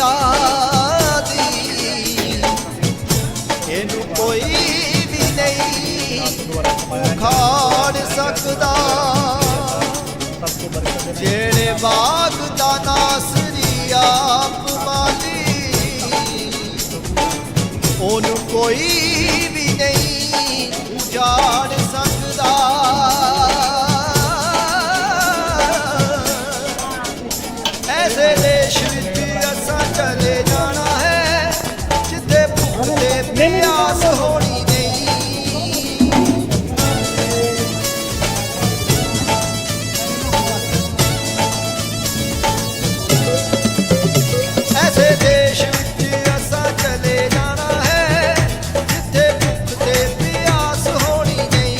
खुदा दी इनू कोई भी नहीं उखाड़ सकदा जेड़े बाग दा नासरी आप माली ओनू कोई भी नहीं उजाड़ सकदा ऐसे देश विच असां चले जाना है जिथे भुख ते प्यास होनी नहीं ऐसे देश विच असां चले जाना है जिथे भुख ते प्यास होनी नहीं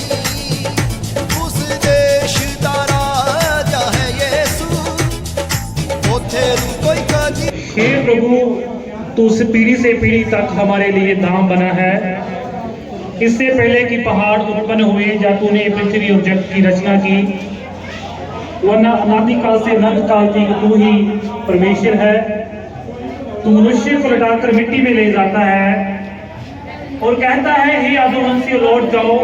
उस देश दा राजा है यीशु ओथे कोई कदी हे प्रभु तू उस पीढ़ी से पीढ़ी तक हमारे लिए धाम बना है। इससे पहले कि पहाड़ उत्पन्न हुए या तूने पृथ्वी और जगत की रचना की वरना अनादिकाल से अनंत काल तक तू ही परमेश्वर है। तू मनुष्य को लौटाकर मिट्टी में ले जाता है और कहता है हे आदमवंशियों लौट जाओ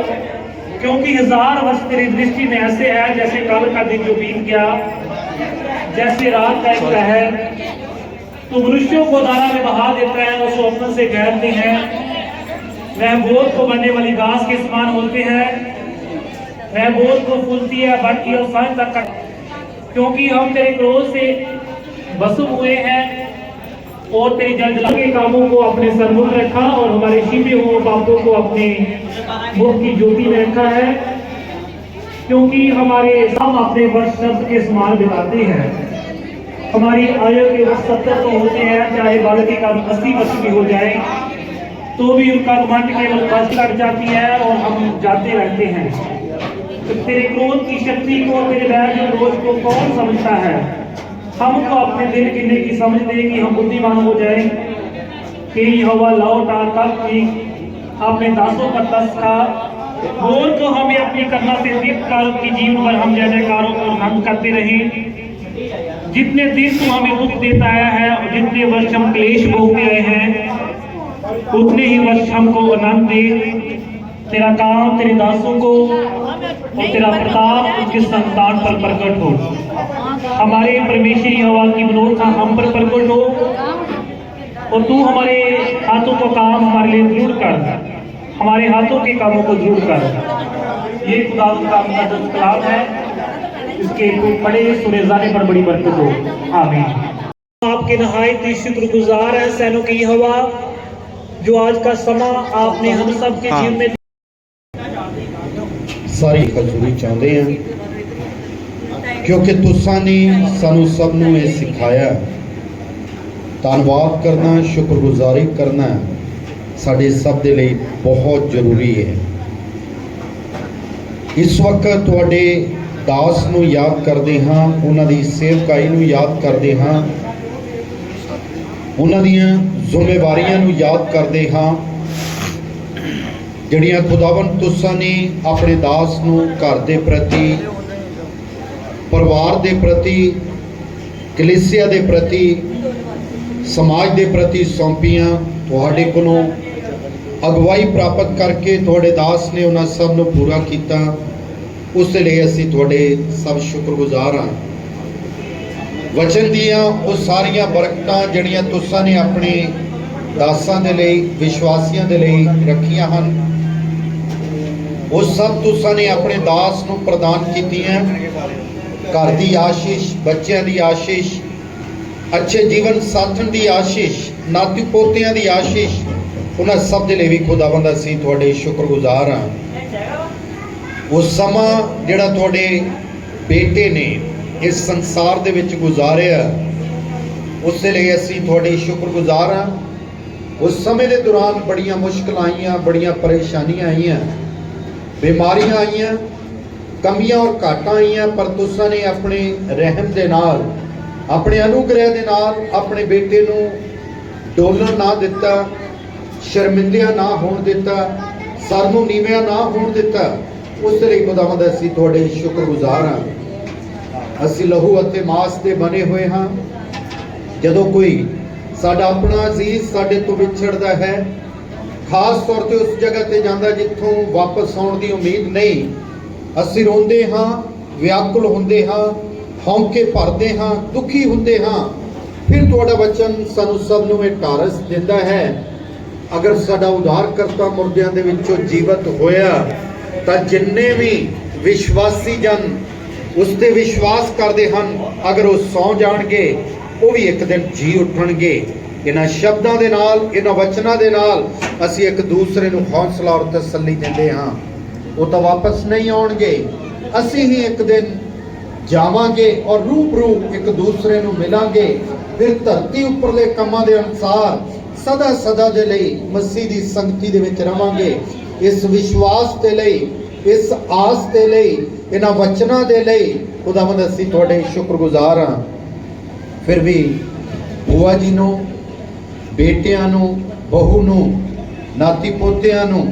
क्योंकि 1000 वर्ष तेरी दृष्टि में ऐसे है जैसे कल का दिन जो बीत गया जैसे रात का एक पहर। तो मनुष्यों को धारा में बहा देता है और स्वप्न से घेरते हैं। वह बोध को बनने वाली घास के समान होते हैं। वह बोध को फूलती है बढ़ती है और सांझ तक क्योंकि हम तेरे क्रोध से भस्म हुए हैं और तेरी जलजला के कामों को अपने सरमुख रखा और हमारे छिपे हुए पापों को अपने मुख की ज्योति में रखा है क्योंकि हमारे सब अपने वर्ष शब्द के समान बिताते हैं। हमारी आयु के वर्ष 70 तो होते हैं चाहे बालकी का 80 वर्ष भी हो जाए तो भी उनका घमंड केवल बस कट जाती है और हम जाते रहते हैं। तो तेरे क्रोध की शक्ति को तेरे बैर के रोज को कौन समझता है। हम तो अपने दिल गिनने की समझ दे कि हम बुद्धिमान हो जाए कि हवा लौटा तब की अपने दासों का दस का बोल तो हमें अपनी करना से कारों की जीवन पर हम जय जयकारों को आनंद करते रहे। जितने दिन तू हमें दुख देता आया है और जितने वर्ष हम क्लेश भोगते आए हैं उतने ही वर्ष हमको आनंद दे। तेरा काम तेरे दासों को और तेरा प्रताप उसके संतान पर प्रकट हो। हमारे परमेश्वरी हवा की मनोरथा हम पर प्रकट हो और तू हमारे हाथों का काम हमारे लिए जरूर कर। हमारे हाथों के कामों को जरूर कर। ये खुदा का मुकद्दस कलाम है इसके बड़े सुने जाने पर बड़ी बरकत हो। आमीन। आपके नहायत ही शुक्रगुजार है सैनों की हवा जो आज का समा आपने हम सब के जीवन में सारी हजूरी चाहते हैं क्योंकि तुसा ने सानू सब नू ये सिखाया। धन्नवाद करना शुक्रगुजारी करना साडे सब दे लई बहुत जरूरी है। इस वक्त तुहाडे दास नू याद करते हाँ उन्हां दी सेवकाई नू याद करते हाँ उन्हां दीयां जिम्मेवारियां नू याद करते हाँ जिहड़ियां खुदावन तुसां ने अपने दास नू घर दे प्रति परिवार दे प्रति कलीसिया दे प्रति समाज दे प्रति सौंपियां तुहाडे कोलों अगवाई प्राप्त करके तुहाडे दास ने उन्हां सब नू पूरा किया। उस लिए असीं तुहाडे सब शुक्रगुजार हाँ। वचन दियां वो सारियां बरकतां जिहड़ियां तुसां ने अपने दासां दे लई विश्वासियां दे लई रखियां हन वो सब तुसां ने अपने दास नू प्रदान कीतियां। घर दी आशीष बच्चों की आशीष अच्छे जीवन साथन की आशीष नाती पोतियां की आशीष उन्हां सब दे लई भी खुदावंद असीं तुहाडे शुक्रगुजार हाँ। वो समा जिहड़ा तुहाडे बेटे ने इस संसार दे विच गुजारिया उस लिए असीं तुहाडे शुक्रगुजार हाँ। उस समय के दौरान बड़ियां मुश्किल आईयां बड़ियां परेशानियां आईयां बीमारियां आईयां कमियां और घाटां आईयां पर तुसां ने अपने रहम दे नाल अपने अनुग्रह दे नाल अपने बेटे नू डोलण ना दिता शर्मिंदिया ना होण दिता सर नू नीवियां ना होण दिता। उस लिए खुदावंद असीं तुहाडे शुक्रगुजार हाँ। असीं लहू अते मास दे बने हुए हाँ। जदों कोई ਸਾਡਾ ਆਪਣਾ ਅਜ਼ੀਜ਼ ਸਾਡੇ ਤੋਂ ਵਿਛੜਦਾ ਹੈ, ਖਾਸ ਤੌਰ ਤੇ ਉਸ ਜਗ੍ਹਾ ਤੇ ਜਾਂਦਾ ਜਿੱਥੋਂ ਵਾਪਸ ਆਉਣ ਦੀ ਉਮੀਦ ਨਹੀਂ। ਅਸੀਂ ਰੋਂਦੇ ਹਾਂ, ਵਿਆਕੁਲ ਹੁੰਦੇ ਹਾਂ, ਹੌਂਕੇ ਭਰਦੇ ਹਾਂ, ਦੁਖੀ ਹੁੰਦੇ ਹਾਂ। ਫਿਰ ਤੁਹਾਡਾ ਵਚਨ ਸਾਨੂੰ ਸਭ ਨੂੰ ਇਹ ਢਾਰਸ ਦਿੰਦਾ ਹੈ, ਅਗਰ ਸਾਡਾ ਉਧਾਰਕਰਤਾ ਮੁਰਦਿਆਂ ਦੇ ਵਿੱਚੋਂ ਜੀਵਤ ਹੋਇਆ ਤਾਂ ਜਿੰਨੇ ਵੀ ਵਿਸ਼ਵਾਸੀ ਜਨ ਉਸ ਤੇ ਵਿਸ਼ਵਾਸ ਕਰਦੇ ਹਨ, ਅਗਰ ਉਹ ਸੌਂ ਜਾਣਗੇ ਉਹ ਵੀ ਇੱਕ ਦਿਨ ਜੀ ਉੱਠਣਗੇ। ਇਹਨਾਂ ਸ਼ਬਦਾਂ ਦੇ ਨਾਲ, ਇਹਨਾਂ ਵਚਨਾਂ ਦੇ ਨਾਲ ਅਸੀਂ ਇੱਕ ਦੂਸਰੇ ਨੂੰ ਹੌਸਲਾ ਔਰ ਤਸੱਲੀ ਦਿੰਦੇ ਹਾਂ। ਉਹ ਤਾਂ ਵਾਪਸ ਨਹੀਂ ਆਉਣਗੇ, ਅਸੀਂ ਹੀ ਇੱਕ ਦਿਨ ਜਾਵਾਂਗੇ ਔਰ ਰੂਬਰੂ ਇੱਕ ਦੂਸਰੇ ਨੂੰ ਮਿਲਾਂਗੇ। ਫਿਰ ਧਰਤੀ ਉੱਪਰਲੇ ਕੰਮਾਂ ਦੇ ਅਨੁਸਾਰ ਸਦਾ ਸਦਾ ਦੇ ਲਈ ਮਸੀਹ ਦੀ ਸੰਗਤੀ ਦੇ ਵਿੱਚ ਰਵਾਂਗੇ। ਇਸ ਵਿਸ਼ਵਾਸ ਦੇ ਲਈ, ਇਸ ਆਸ ਦੇ ਲਈ, ਇਹਨਾਂ ਵਚਨਾਂ ਦੇ ਲਈ ਖੁਦਾਵੰਦ ਅਸੀਂ ਤੁਹਾਡੇ ਸ਼ੁਕਰਗੁਜ਼ਾਰ ਹਾਂ। ਫਿਰ ਵੀ ਭੂਆ ਜੀ ਨੂੰ, ਬੇਟਿਆਂ ਨੂੰ, ਬਹੂ ਨੂੰ, ਨਾਤੀ ਪੋਤਿਆਂ ਨੂੰ,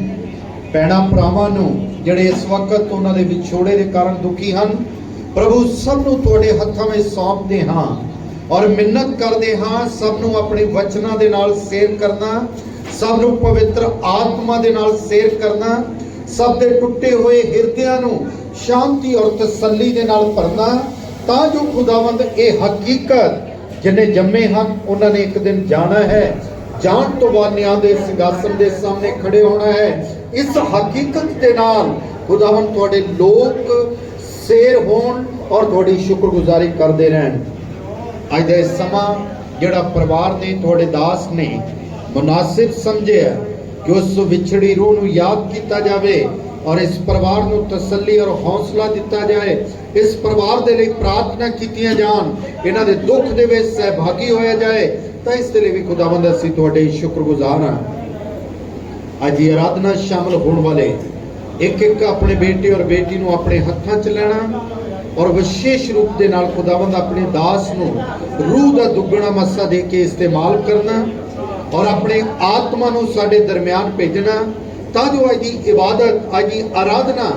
ਭੈਣਾਂ ਭਰਾਵਾਂ ਨੂੰ ਜਿਹੜੇ ਇਸ ਵਕਤ ਉਹਨਾਂ ਦੇ ਵਿਛੋੜੇ ਦੇ ਕਾਰਨ ਦੁਖੀ ਹਨ, ਪ੍ਰਭੂ ਸਭ ਨੂੰ ਤੁਹਾਡੇ ਹੱਥਾਂ ਵਿੱਚ ਸੌਂਪਦੇ ਹਾਂ ਔਰ ਮਿੰਨਤ ਕਰਦੇ ਹਾਂ ਸਭ ਨੂੰ ਆਪਣੇ ਵਚਨਾਂ ਦੇ ਨਾਲ ਸੇਵ ਕਰਨਾ, ਸਭ ਨੂੰ ਪਵਿੱਤਰ ਆਤਮਾ ਦੇ ਨਾਲ ਸੇਵ ਕਰਨਾ, ਸਭ ਦੇ ਟੁੱਟੇ ਹੋਏ ਹਿਰਦਿਆਂ ਨੂੰ ਸ਼ਾਂਤੀ ਔਰ ਤਸੱਲੀ ਦੇ ਨਾਲ ਭਰਨਾ, ਤਾਂ ਜੋ ਖੁਦਾਵੰਦ ਇਹ ਹਕੀਕਤ ਜਿਹਨੇ ਜੰਮੇ ਹਨ ਉਹਨਾਂ ਨੇ ਇੱਕ ਦਿਨ ਜਾਣਾ ਹੈ, ਜਾਣ ਤੋਂ ਬਾਅਦ ਨਿਆਂ ਦੇ ਸਿੰਘਾਸਨ ਦੇ ਸਾਹਮਣੇ ਖੜੇ ਹੋਣਾ ਹੈ। ਇਸ ਹਕੀਕਤ ਦੇ ਨਾਲ ਖੁਦਾਵੰਦ ਤੁਹਾਡੇ ਲੋਕ ਸੇਰ ਹੋਣ ਔਰ ਤੁਹਾਡੀ ਸ਼ੁਕਰਗੁਜ਼ਾਰੀ ਕਰਦੇ ਰਹਿਣ। ਅੱਜ ਦਾ ਇਹ ਸਮਾਂ ਜਿਹੜਾ ਪਰਿਵਾਰ ਨੇ, ਤੁਹਾਡੇ ਦਾਸ ਨੇ ਮੁਨਾਸਿਬ ਸਮਝਿਆ ਕਿ ਉਸ ਵਿਛੜੀ ਰੂਹ ਨੂੰ ਯਾਦ ਕੀਤਾ ਜਾਵੇ ਔਰ ਇਸ ਪਰਿਵਾਰ ਨੂੰ ਤਸੱਲੀ ਔਰ ਹੌਸਲਾ ਦਿੱਤਾ ਜਾਏ। ਇਸ ਪਰਿਵਾਰ ਦੇ ਲਈ ਪ੍ਰਾਰਥਨਾ ਕੀਤੀਆਂ ਜਾਣ, ਇਹਨਾਂ ਦੇ ਦੁੱਖ ਦੇ ਵਿੱਚ ਸਹਿਭਾਗੀ ਹੋਇਆ ਜਾਏ। ਤਾਂ ਇਸ ਦੇ ਲਈ ਵੀ ਖੁਦਾਵੰਦ ਅਸੀਂ ਤੁਹਾਡੇ ਸ਼ੁਕਰਗੁਜ਼ਾਰ ਹਾਂ। ਅੱਜ ਦੀ ਆਰਾਧਨਾ ਸ਼ਾਮਲ ਹੋਣ ਵਾਲੇ ਇੱਕ ਇੱਕ ਆਪਣੇ ਬੇਟੇ ਔਰ ਬੇਟੀ ਨੂੰ ਆਪਣੇ ਹੱਥਾਂ 'ਚ ਲੈਣਾ ਔਰ ਵਿਸ਼ੇਸ਼ ਰੂਪ ਦੇ ਨਾਲ ਖੁਦਾਵੰਦ ਆਪਣੇ ਦਾਸ ਨੂੰ ਰੂਹ ਦਾ ਦੁੱਗਣਾ ਮੱਸਾ ਦੇ ਕੇ ਇਸਤੇਮਾਲ ਕਰਨਾ ਔਰ ਆਪਣੇ ਆਤਮਾ ਨੂੰ ਸਾਡੇ ਦਰਮਿਆਨ ਭੇਜਣਾ, ਤਾਂ ਜੋ ਅੱਜ ਦੀ ਇਬਾਦਤ, ਅੱਜ ਦੀ ਆਰਾਧਨਾ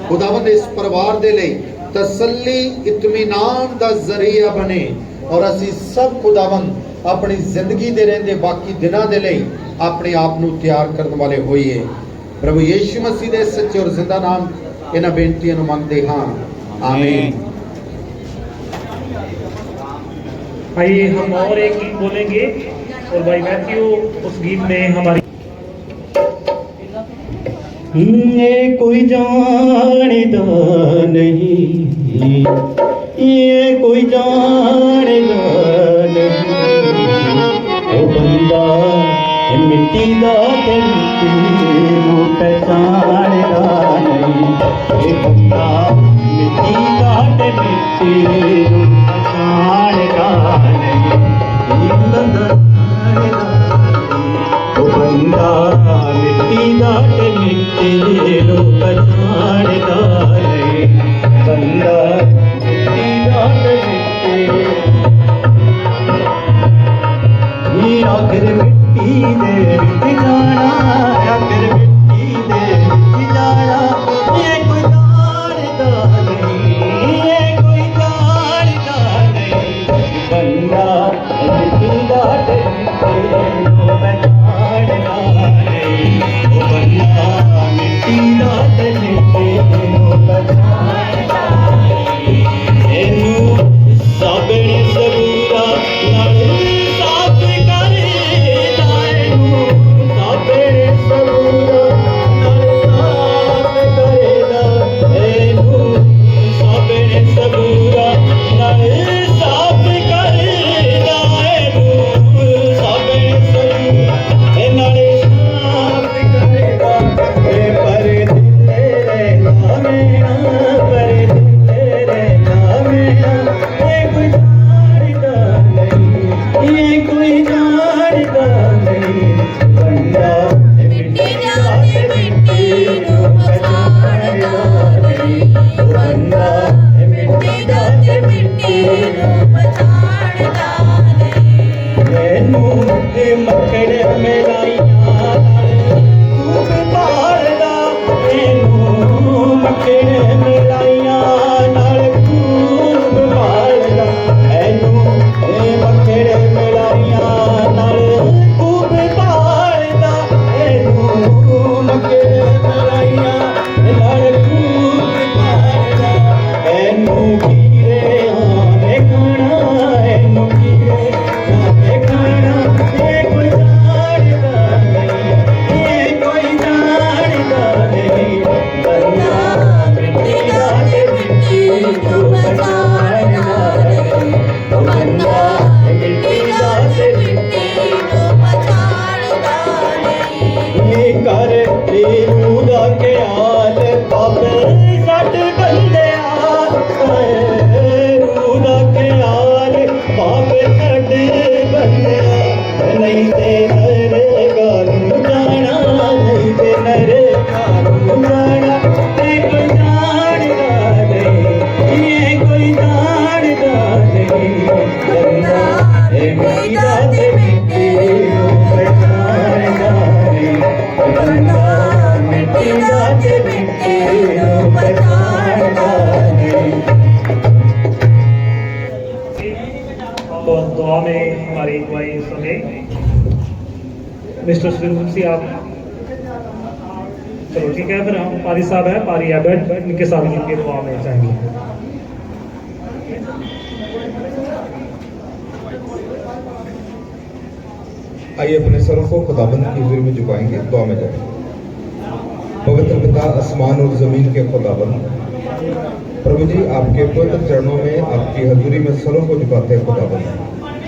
ਖੁਦਾਵੰਦ ਇਸ ਪਰਿਵਾਰ ਦੇ ਲਈ ਤਸੱਲੀ, ਇਤਮੀਨਾਨ ਦਾ ਜ਼ਰੀਆ ਬਣੇ ਔਰ ਅਸੀਂ ਸਭ ਖੁਦਾਵੰਦ ਆਪਣੀ ਜ਼ਿੰਦਗੀ ਦੇ ਰਹਿੰਦੇ ਬਾਕੀ ਦਿਨਾਂ ਦੇ ਲਈ ਆਪਣੇ ਆਪ ਨੂੰ ਤਿਆਰ ਕਰਨ ਵਾਲੇ ਹੋਈਏ। ਪ੍ਰਭੂ ਯੀशु मसीह ਦੇ ਸੱਚੇ ਔਰ ਜ਼ਿੰਦਾ ਨਾਮ ਇਹਨਾਂ ਬੇਨਤੀਆਂ ਨੂੰ ਮੰਗਦੇ ਹਾਂ, आमीन। आइए हम और एक गीत बोलेंगे और भाई मैथ्यू उस गीत में हमारी ये कोई जानता नहीं, ये कोई जानता नहीं, ओ बंदा मिट्टी दा ते मिट्टी नूं पहचानदा नहीं, ये बंदा मिट्टी दा ते मिट्टी नूं पहचानदा नहीं, ये बंदा ओ बंदा मिट्टी दा ते मिट्टी नूं पहचानदा नहीं, बंदा मिट्टी दा ते मिट्टी आखिर मिट्टी दे विच जाना, आखिर मिट्टी दे विच जाना, ये कोई जानदा नहीं, ये कोई जानदा नहीं, बंदा मिट्टी दा ते मिट्टी नूं पहचानदा नहीं, ओ बंदा मिट्टी दा ते मिट्टी नूं पहचानदा नहीं, इनू साबणे सबूरा नाल साफ करे दाएनू, साबणे सबूरा नाल साफ करे दाएनू, साबणे सबूरा नाल साफ करे दाएनू, साबणे सबूरा नाल साफ करे दाए, पर तेरे नामे पर तेरे नामे ये कोई जानदा नहीं, ये कोई जानदा नहीं, बंदा मिट्टी दा ते मिट्टी नूं पहचानदा नहीं, बंदा मिट्टी दा ते मिट्टी नूं पहचानदा नहीं, मैनू ते मकड़े मिलाइयां खूब भालदा, मैनू मकड़े मिलाइयां नाल खूब भालदा, मैनू ते मकड़े मिलाइयां नाल तेनू दा ख्याल बाबे सट बंदिया तू दा ख्याल बाबे सट बंदिया नहीं ते नरेगा नू जाना नहीं ते नरेगा नू जाना ते कोई जानदा नहीं ये कोई जानदा नहीं बंदा ए मिट्टी दा ते मिट्टी नू पहचानदा नहीं बंदा मिट्टी दा ते मिट्टी नू पहचानदा नहीं। और दुआ में हमारी दुआएं सुने। मिस्टर सुरेंद्र सिंह आप चलो ठीक है, फिर हम पारी साहब है, पारी एबट, इनके साथ मिलकर दुआ में जाएंगे। आइए अपने सरों को खुदाबंद की हुजूर में झुकाएंगे, दुआ में जाएंगे। पवित्र पिता आसमान और जमीन के खुदाबंद, प्रभु जी आपके पवित्र चरणों में आपकी हजूरी में सरों को झुकाते हैं खुदाबंद।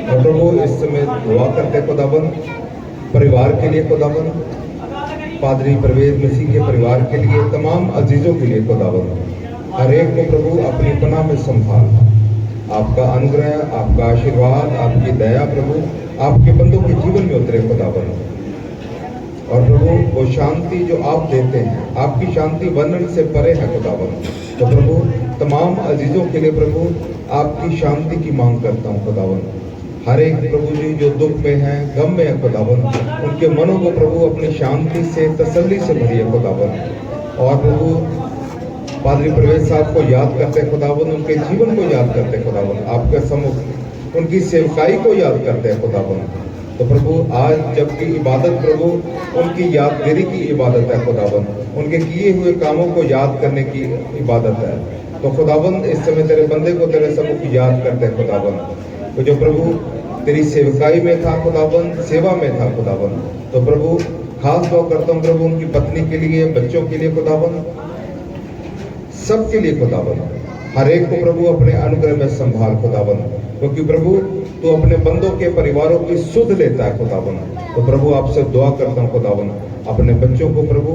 और प्रभु इस समय दुआ करते हैं खुदाबंद परिवार के लिए खुदाबंद, पादरी परवेज मसीह के परिवार के लिए, तमाम अजीजों के लिए खुदाबंद। हर एक को प्रभु अपनी पनाह में संभाल, आपका अनुग्रह, आपका आशीर्वाद, आपकी दया प्रभु आपके बंदों के जीवन में उतरे खुदाबंद। और प्रभु वो शांति जो आप देते हैं, आपकी शांति वर्णन से परे है खुदाबंद। तो प्रभु तमाम अजीजों के लिए प्रभु आपकी शांति की मांग करता हूँ खुदाबंद। हर एक प्रभु जी जो दुख में है, गम में है खुदाबंद, उनके मनों को प्रभु अपनी शांति से, तसल्ली से भरिए खुदाबंद। और प्रभु पादरी परवेज साहब को याद करते खुदाबंद, उनके जीवन को याद करते खुदाबंद, आपके सम्मुख उनकी सेवकाई को याद करते हैं खुदाबंद। तो प्रभु आज जबकि इबादत प्रभु उनकी यादगिरी की इबादत है खुदाबंद, उनके किए हुए कामों को याद करने की इबादत है। तो खुदाबंद इस समय तेरे बंदे को तेरे सम्मुख याद करते हैं खुदाबंद, तो जो प्रभु तेरी सेवकाई में था खुदाबंद, सेवा में था खुदाबंद। तो प्रभु खास दुआ करता हूँ प्रभु उनकी पत्नी के लिए, बच्चों के लिए खुदाबंद, सबके लिए खुदाबंद। हर एक को प्रभु अपने अनुग्रह में संभाल खुदाबंद, क्योंकि प्रभु तू अपने बंदों के परिवारों की सुध लेता है खुदाबंद। तो प्रभु आपसे दुआ करता हूँ खुदाबंद, अपने बच्चों को प्रभु,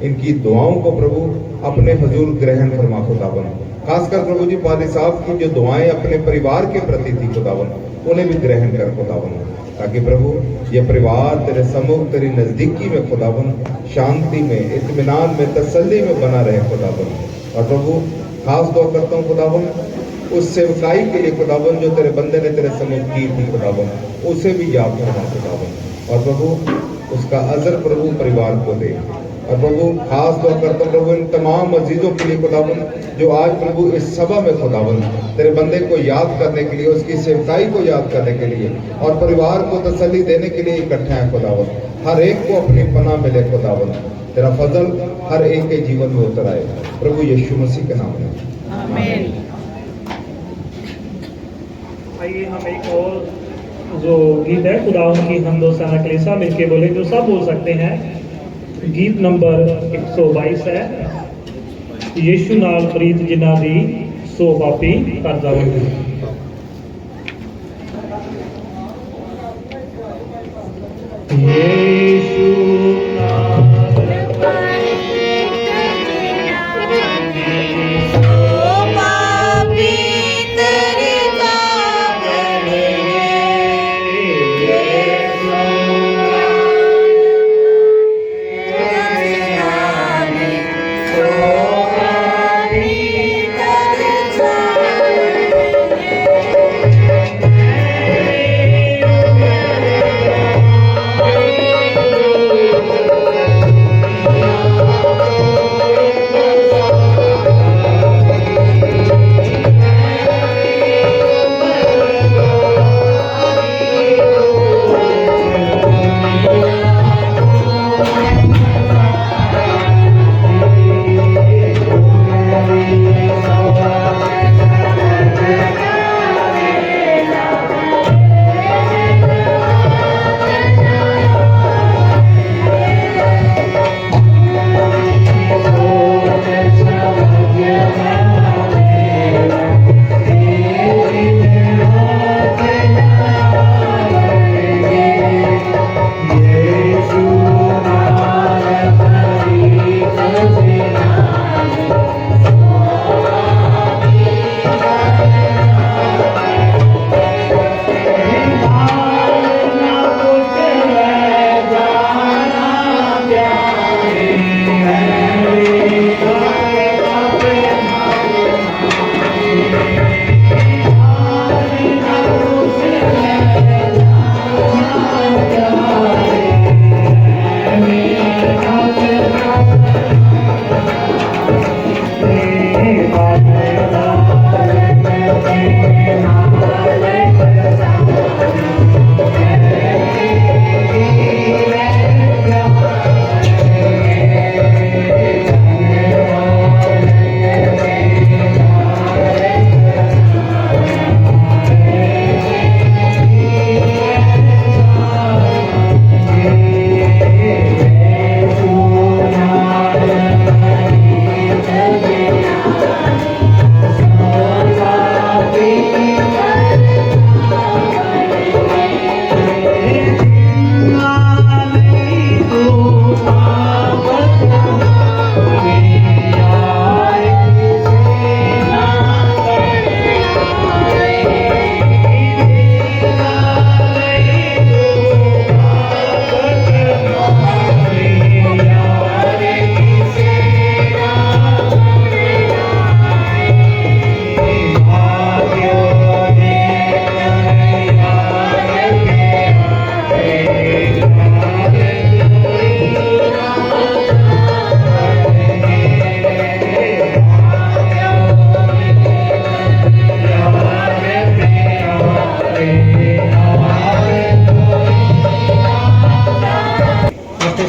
इनकी दुआओं को प्रभु अपने हजूर ग्रहण फरमा खुदाबंद। खासकर प्रभु जी पादरी साहब की जो दुआएं अपने परिवार के प्रति थी खुदाबंद, उन्हें भी ग्रहण कर खुदाबंद, ताकि प्रभु ये परिवार तेरे सम्मुख, तेरी नजदीकी में खुदाबंद, शांति में, इत्मीनान में, तसल्ली में बना रहे खुदाबंद। और प्रभु खास दुआ करता हूँ खुदाबंद उस सेवकाई के लिए खुदाबंद जो तेरे बंदे ने तेरे सम्मुख की थी खुदाबंद, उसे भी याद करना खुदाबंद। और प्रभु उसका अजर प्रभु परिवार को दे। और प्रभु खास दुआ करता हूँ प्रभु इन तमाम अजीजों के लिए खुदाबंद जो आज प्रभु इस सभा में खुदाबंद तेरे बंदे को याद करने के लिए, उसकी सेवकाई को याद करने के लिए और परिवार को तसल्ली देने के लिए इकट्ठे हैं खुदाबंद। हर एक को अपनी पनाह मिले खुदाबंद, तेरा फजल हर एक के जीवन में उतर आए प्रभु यीशु मसीह के नाम में, आमीन। आइए हम एक और जो गीत है खुदावन की हमदो सना कलीसा मिलके बोले, जो सब बोल सकते हैं। गीत नंबर 122 है, यीशु नाल प्रीत जिन्ना दी सो पापी कर जावंगे। यीशु नाल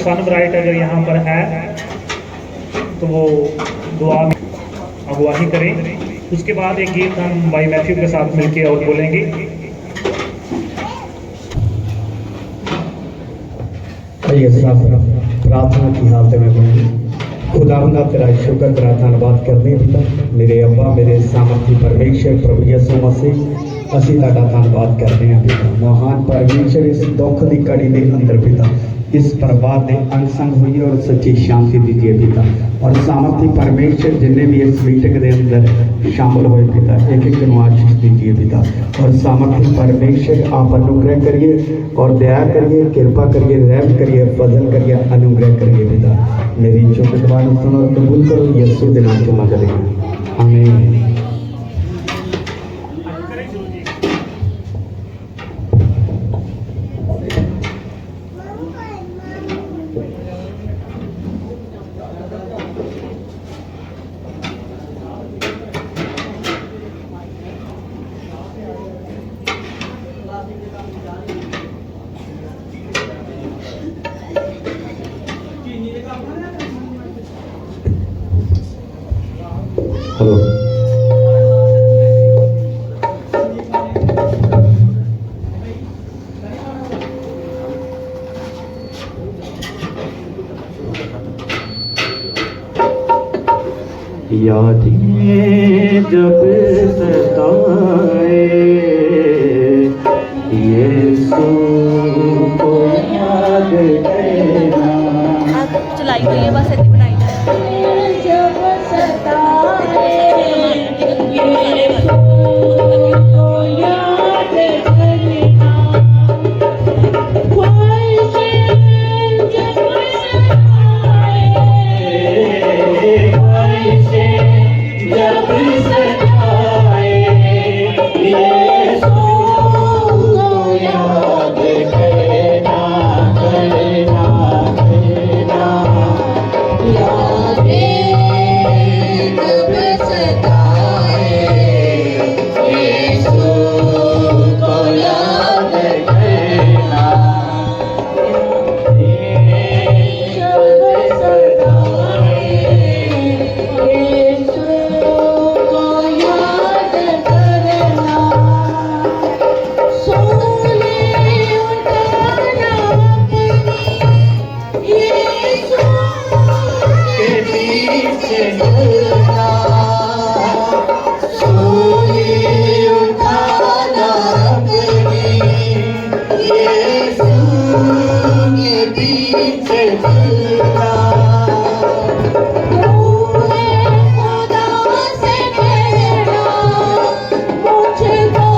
सन ब्राइट अगर यहाँ पर है तो वो दुआ में अगुवाही करें। उसके बाद एक गीत हम भाई मैथ्यू के साथ मिलके और बोलेंगे। आइए साथ प्रार्थना की हालत में बने। खुदावंदा तेरा शुक्र तेरा धन्यवाद करने पिता, मेरे अब्बा मेरे सामर्थी परमेश्वर प्रभु यीशु मसीह ਅਸੀਂ ਤੁਹਾਡਾ ਧੰਨਵਾਦ ਕਰਦੇ ਹਾਂ ਪਿਤਾ। ਮਹਾਨ ਪਰਮੇਸ਼ਰ ਇਸ ਦੁੱਖ ਦੀ ਘੜੀ ਦੇ ਅੰਦਰ ਪਿਤਾ इस प्रभात ने अंग संग हुई और सच्ची शांति दीजिए पिता। और सामर्थी परमेश्वर जिन्हें भी इस मीटिंग के अंदर शामिल हुए पिता एक एक को आशीष दीजिए पिता। और सामर्थी परमेश्वर आप अनुग्रह करिए और दया करिए, कृपा करिए, रहम करिए, फजल करिए, अनुग्रह करिए पिता। मेरी छोटी दुआ सुनो और कबूल करो यीशु के नाम से मांगते हैं, आमीन। हेलो यादें जब सताए यीशु को याद करना। आप चलाई हुई है बस ऐसे बनाई जब सताए यीशु को याद करना। ख्वाहिशें जब सताए जब सताए यीशु को याद करना, करना, करना। यादें जब सताए यीशु को याद करना, जब सताए यीशु को याद करना। सोने उठाना यीशु के पीछे चलना, सोनी उठाना अपनी यीशु के पीछे चलना। तूने खुदा से कहना मुझको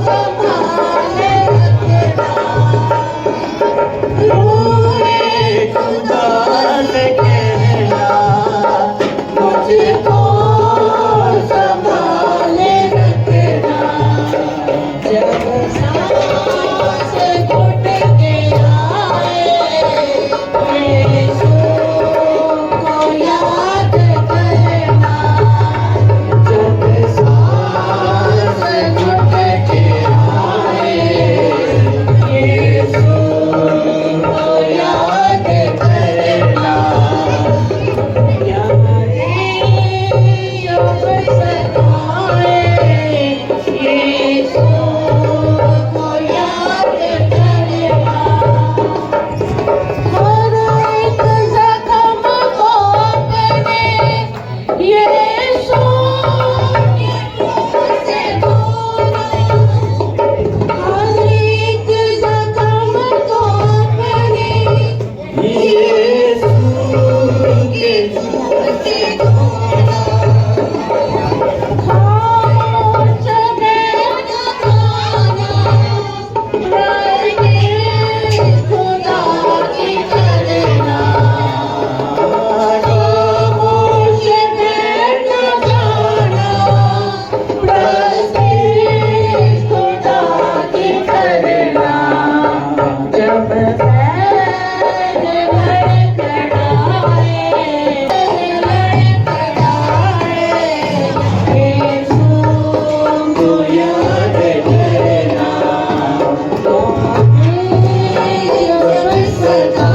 संभाले रखना। तूने खुदा से कहना मुझको संभाले रखना। जब सांस घुट के आए यीशु को याद करना। जब सांस घुट के आए यीशु को याद करना। सदा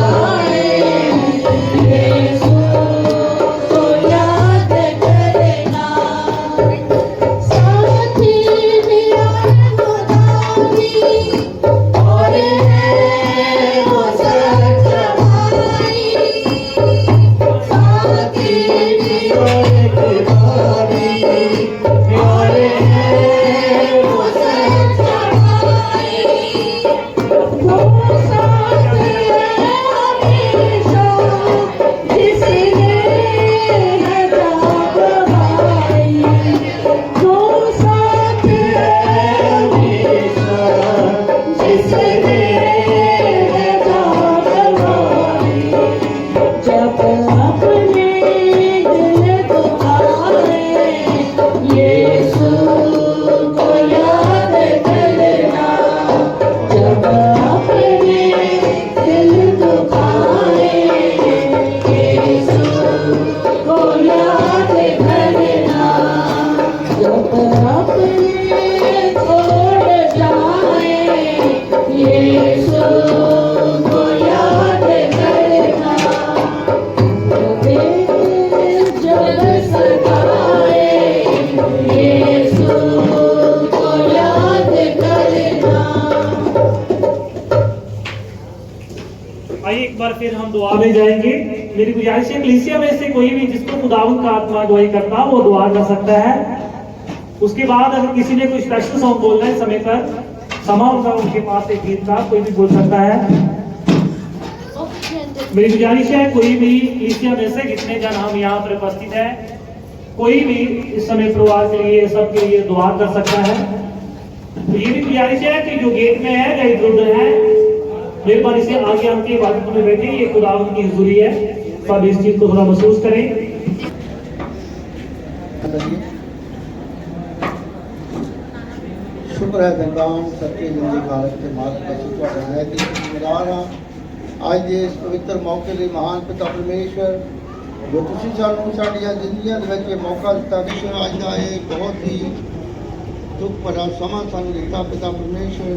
आइए एक बार फिर हम दुआ में जाएंगे। मेरी गुजारिश है कलीसिया में से कोई भी जिसको खुदावंद का आत्मा अगुवाई करता वो दुआ कर सकता है। उसके बाद अगर किसी ने कोई स्पेशल सॉन्ग बोलना है समय पर समा होगा उनके पास एक गीत का कोई भी बोल सकता है। मेरी गुजारिश है कोई भी कलीसिया में से जितने जन हम यहाँ पर उपस्थित है कोई भी इस समय परिवार के लिए सबके लिए दुआ कर सकता है। तो ये भी गुजारिश है कि जो गेट में है या इधर उधर है मेहरबानी से आगे आके इबादत में बैठे। ये खुदावंद की हुजूरी है, सब इस चीज को थोड़ा महसूस करें। शुक्र है धनवान सच्चे जिंदगी मालक के मालक का शुक्र है कि खुदारा आज ਦੇ ਇਸ ਪਵਿੱਤਰ ਮੌਕੇ ਲਈ ਮਹਾਨ ਪਿਤਾ ਪਰਮੇਸ਼ਰ ਜੋ ਤੁਸੀਂ ਸਾਨੂੰ ਸਾਡੀਆਂ ਜ਼ਿੰਦਗੀਆਂ ਦੇ ਵਿੱਚ ਇਹ ਮੌਕਾ ਦਿੱਤਾ ਕਿ ਅੱਜ ਦਾ ਇਹ ਬਹੁਤ ਹੀ ਦੁੱਖ ਭਰਾ ਸਮਾਂ ਸਾਨੂੰ ਦਿੱਤਾ ਪਿਤਾ ਪਰਮੇਸ਼ਰ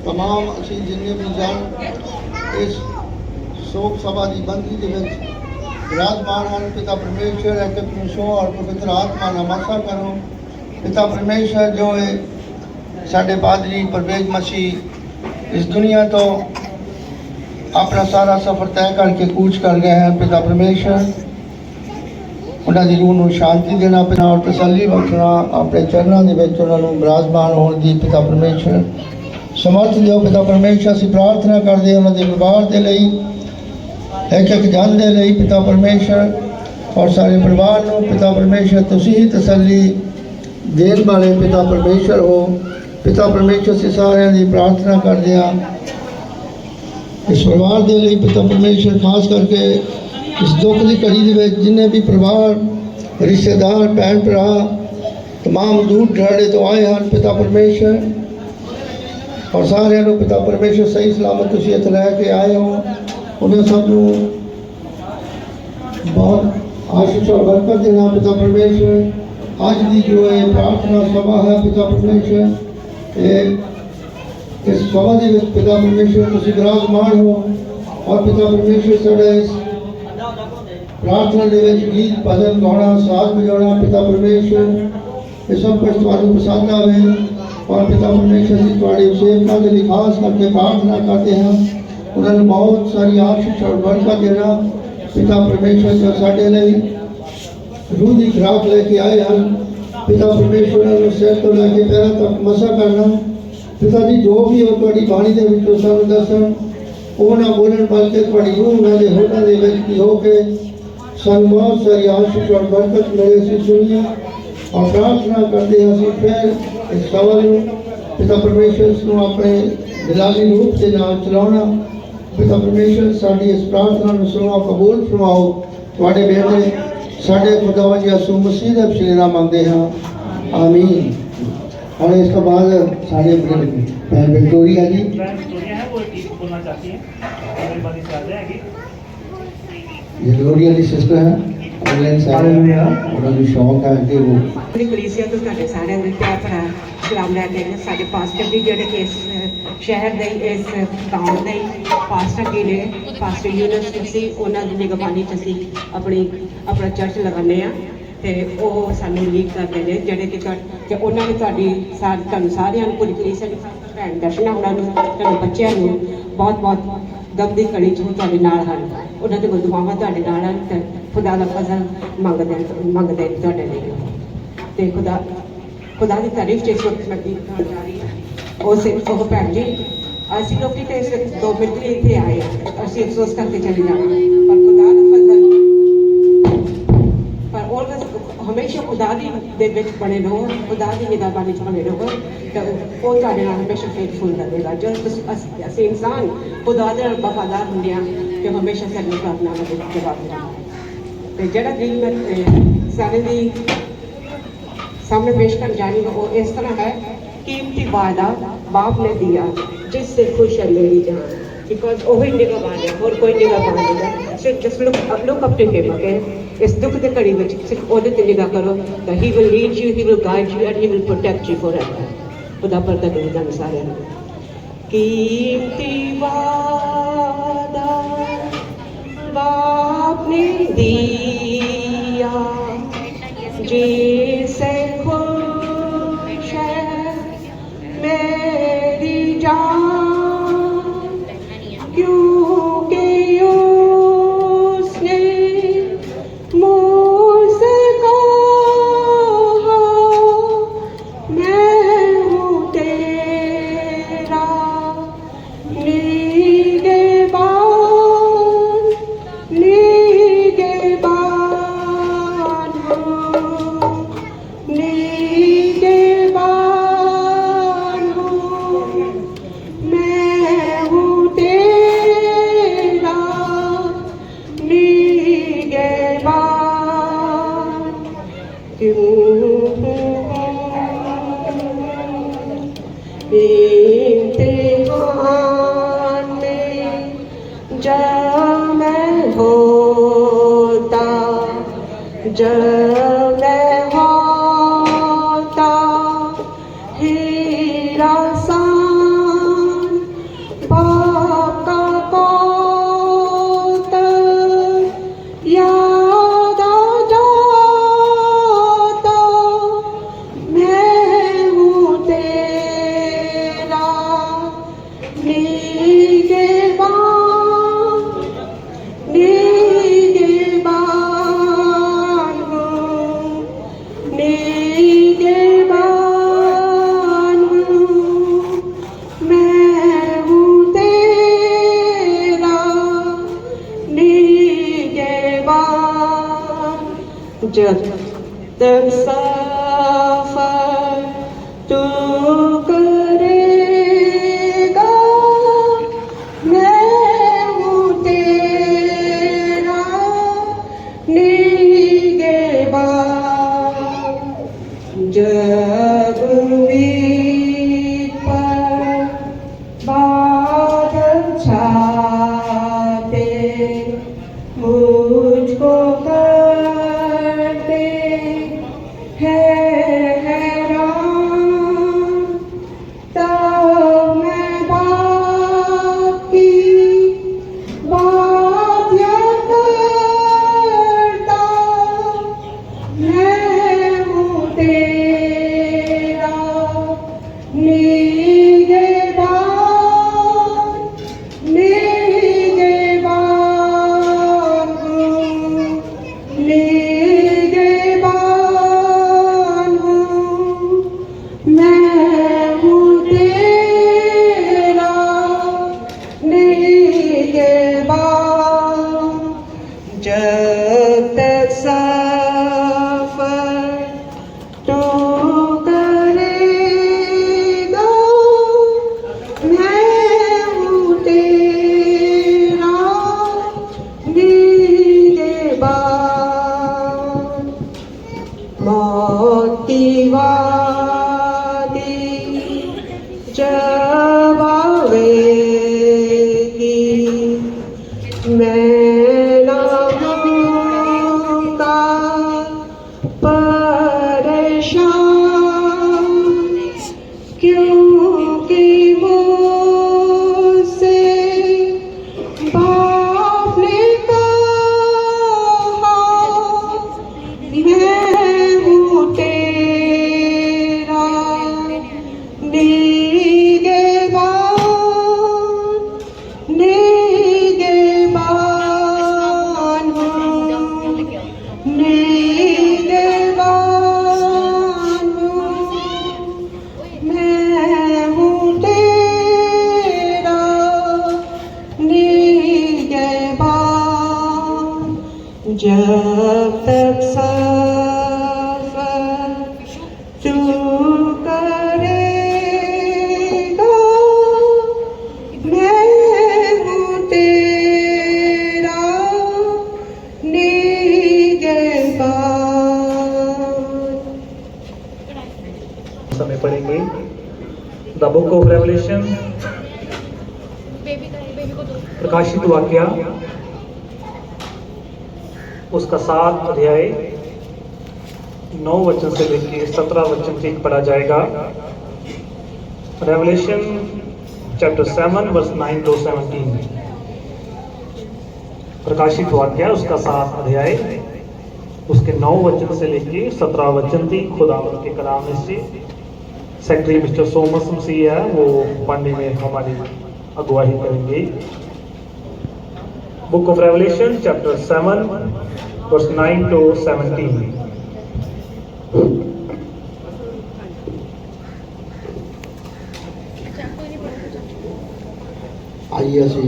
तमाम ਅਸੀਂ ਜਿੰਨੇ ਵੀ ਜਨ ਇਸ शोक सभा की बंदगी के विराजमान हैं पिता परमेश्वर है कि तुम सो और पवित्र आत्मा ना मसा करो पिता परमेश्वर जो है साढ़े पादरी परवेज मसीह इस दुनिया तो अपना सारा सफ़र तय करके कूच कर गए हैं पिता परमेश्वर उन्होंने रूह को शांति देना पिता और तसल्ली बख्शना अपने चरणों के उन्होंने विराजमान होने की पिता परमेश्वर समर्थ दो पिता परमेश्वर असीं प्रार्थना करते हैं उन्होंने व्यवहार के लिए एक एक जन के लिए पिता परमेश्वर और सारे परिवार को पिता परमेश्वर तुसी ही तसल्ली देने वाले पिता परमेश्वर हो पिता परमेश्वर से सारे की प्रार्थना करते हैं इस परिवार के लिए पिता परमेश्वर खास करके इस दुख की घड़ी के जिन्हें भी परिवार रिश्तेदार भैन भरा तमाम दूर दराड़े तो आए हैं पिता परमेश्वर और सारे पिता परमेश्वर सही सलामत तुसी इत्थे लैके आए हो उन्हें सब बहुत आशीष और बरकत देना पिता परमेश्वर आज की जो है प्रार्थना सभा है पिता परमेश्वर इस सभा के पिता परमेश्वर तुसी विराजमान हो और पिता परमेश्वर साढ़े इस प्रार्थना के गीत भजन गाना साथ बजाना पिता परमेश्वर ये सब कुछ तुहानू पसंद आवे और पिता परमेश्वर जी तुहाड़ी सेवका के लिए खास करके प्रार्थना करते हैं उन्होंने बहुत सारी आशीष और बरकत देना पिता परमेश्वर जो साढ़े लिए रूह की खुराक लेके आए हैं पिता परमेश्वर सिर तो लैके पैरों तक मसा करना पिता जी जो भी हो थोड़ी बाणी के विचों सानू दसन वो ना बोलन बल्कि थोड़ी रूह उन्होंने होना दे विच हो के सानू बहुत सारी आशीष और बरकत मिले असीं सुनिए और प्रार्थना करते हैं असीं फिर इस सवाल पिता परमेश्वर इसनूं अपने दिलानी रूप से नाल चलाउणा पिता परमेश्वर साड़ी इस प्रार्थना में सुनो कबूल फरमाओ थोड़े बेटे साढ़े खुदा यसू मसीह के वसीले नाल मंगते हैं आमीन। और इसके बाद साढ़े भैन विक्टोरिया जी है वो गीत बोलना चाहती है मेहरबानी से आ जाएगी। ये विक्टोरिया की सिस्टर है उन्होंने शौक है कि वो कलीसिया तो ਤੁਹਾਡੇ ਸਾਰਿਆਂ ਦੇ ਪਿਆਰ ਭਰਾ ਸਲਾਮ ਲੈ ਕੇ ਨੇ ਸਾਡੇ ਪਾਸਟਰ ਜੀ ਜਿਹੜੇ ਕਿ ਇਸ ਸ਼ਹਿਰ ਦੇ ਇਸ ਗਾਉਂ ਦੇ ਪਾਸਟਰ ਜੀ ਨੇ ਪਾਸਟਰ ਯੂਨਸ ਜੀ ਉਹਨਾਂ ਦੀ ਨਿਗਰਾਨੀ ਚ ਅਸੀਂ ਆਪਣਾ ਚਰਚ ਲਗਾਉਂਦੇ ਆ ਤੇ ਉਹ ਸਾਨੂੰ ਲੀਡ ਕਰਦੇ ਨੇ ਜਿਹੜੇ ਕਿ ਤੇ ਉਹਨਾਂ ਨੇ ਤੁਹਾਨੂੰ ਸਾਰਿਆਂ ਨੂੰ ਪੂਰੀ ਕਲੀਸਿਆ ਦੀ ਭੈਣ ਦਰਸ਼ਨਾ ਉਹਨਾਂ ਨੂੰ ਤੁਹਾਨੂੰ ਬੱਚਿਆਂ ਨੂੰ ਬਹੁਤ ਬਹੁਤ ਦਮ ਦੀ ਘੜੀ ਚ ਤੁਹਾਡੇ ਨਾਲ ਹਨ ਉਹਨਾਂ ਦੇ ਦੁਆਵਾਂ ਤੁਹਾਡੇ ਨਾਲ ਹਨ ਤੇ खुदा का फजल मंगते ਤੁਹਾਡੇ ਲਈ ਤੇ खुदा की तारीफ जिस वक्त मैं गीत गाने जा रही है वो भैन जी ਅਸੀਂ ਲੋਕੀ ਤੇ ਇਸ 2 ਮਿੰਟ ਲਈ ਇੱਥੇ ਆਏ ਅਸੀਂ ਅਫਸੋਸ ਕਰਕੇ ਚਲੇ ਜਾਣਾ पर खुदा का फजल पर और हमेशा खुदा ਦੇ ਵਿੱਚ ਬਣੇ ਰਹੋ, खुदा ਦੀ ਨਿਗਾਹਬਾਨੀ 'ਚ ਬਣੇ ਰਹੋ ਤਾਂ ਉਹ ਤੁਹਾਡੇ ਨਾਲ ਹਮੇਸ਼ਾ ਫੇਥਫੁਲ ਰਹੇਗਾ। ਜਦੋਂ ਅਸੀਂ ਇਨਸਾਨ खुदा ਦੇ ਨਾਲ ਵਫਾਦਾਰ ਹੁੰਦੇ ਹਾਂ ਤੇ ਹਮੇਸ਼ਾ ਸਾਡੀ ਪ੍ਰਾਰਥਨਾਵਾਂ ਦੇ ਜਵਾਬ ਦਿੰਦਾ। ਤੇ ਜਿਹੜਾ ਦਿਨ ਮੈਂ ਸਾਰੇ ਦੀ सामने पेश कर जानी वो इस तरह है, कीमती वादा बाप ने दिया जिससे खुश है मेरी जान, बिकॉज वही निगहबान है और कोई निगहबान नहीं है। सिर्फ just look up to him, okay. इस दुख के घड़ी में सिर्फ ओदे ते निगाह करो, that he will lead you, he will guide you and he will protect you forever. खुदा बरकत दे जान सारे। कीमती वादा बाप ने दिया जिससे खुश है मेरी जान, क्योंकि उसने मुझसे कहा मैं हूँ तेरा इम्तिहान में जब मैं होता, जब मैं होता हीरा सान बाप का कौतक याद आ जाता, मैं हूँ तेरा निगहबान हूँ, निगहबान हूँ, मैं हूँ तेरा निगहबान। जब तक सफर तू करेगा, मैं हूँ तेरा निगहबान। जब उम्मीद पर बादल छाते मुझको करते हैं हैरान, तब मैं बाप की बात याद करता, मैं हूँ तेरा निगहबान, निगहबान हूँ, निगहबान हूँ, मैं हूँ तेरा निगहबान। जब तक सफर तू करेगा, मैं हूँ तेरा निगहबान। मौत की वादी जब आवेगी, मैं ना होऊंगा परेशान, क्योंकि मुझसे बाप ने कहा मैं हूँ तेरा निगहबान, निगहबान हूँ, निगहबान हूँ, मैं हूँ तेरा निगहबान। जब तक सफर बेबी को दो। प्रकाशित वाक्य उसका 7 अध्याय 9 वचन से लेकर 17 वचन तक पढ़ा जाएगा। Revelation chapter 7 verse 9 to 17। प्रकाशित वाक्य उसका 7 अध्याय उसके 9 वचन से लेकर 17 वचन तक खुदावंद के कलाम में से सेक्रेटरी मिस्टर सोमस मसीह है, वो पढ़ने में हमारी अगुवाई करेंगे। Book of Revelation chapter 7 verse 9 to 17। ਆਈਏ ਅਸੀਂ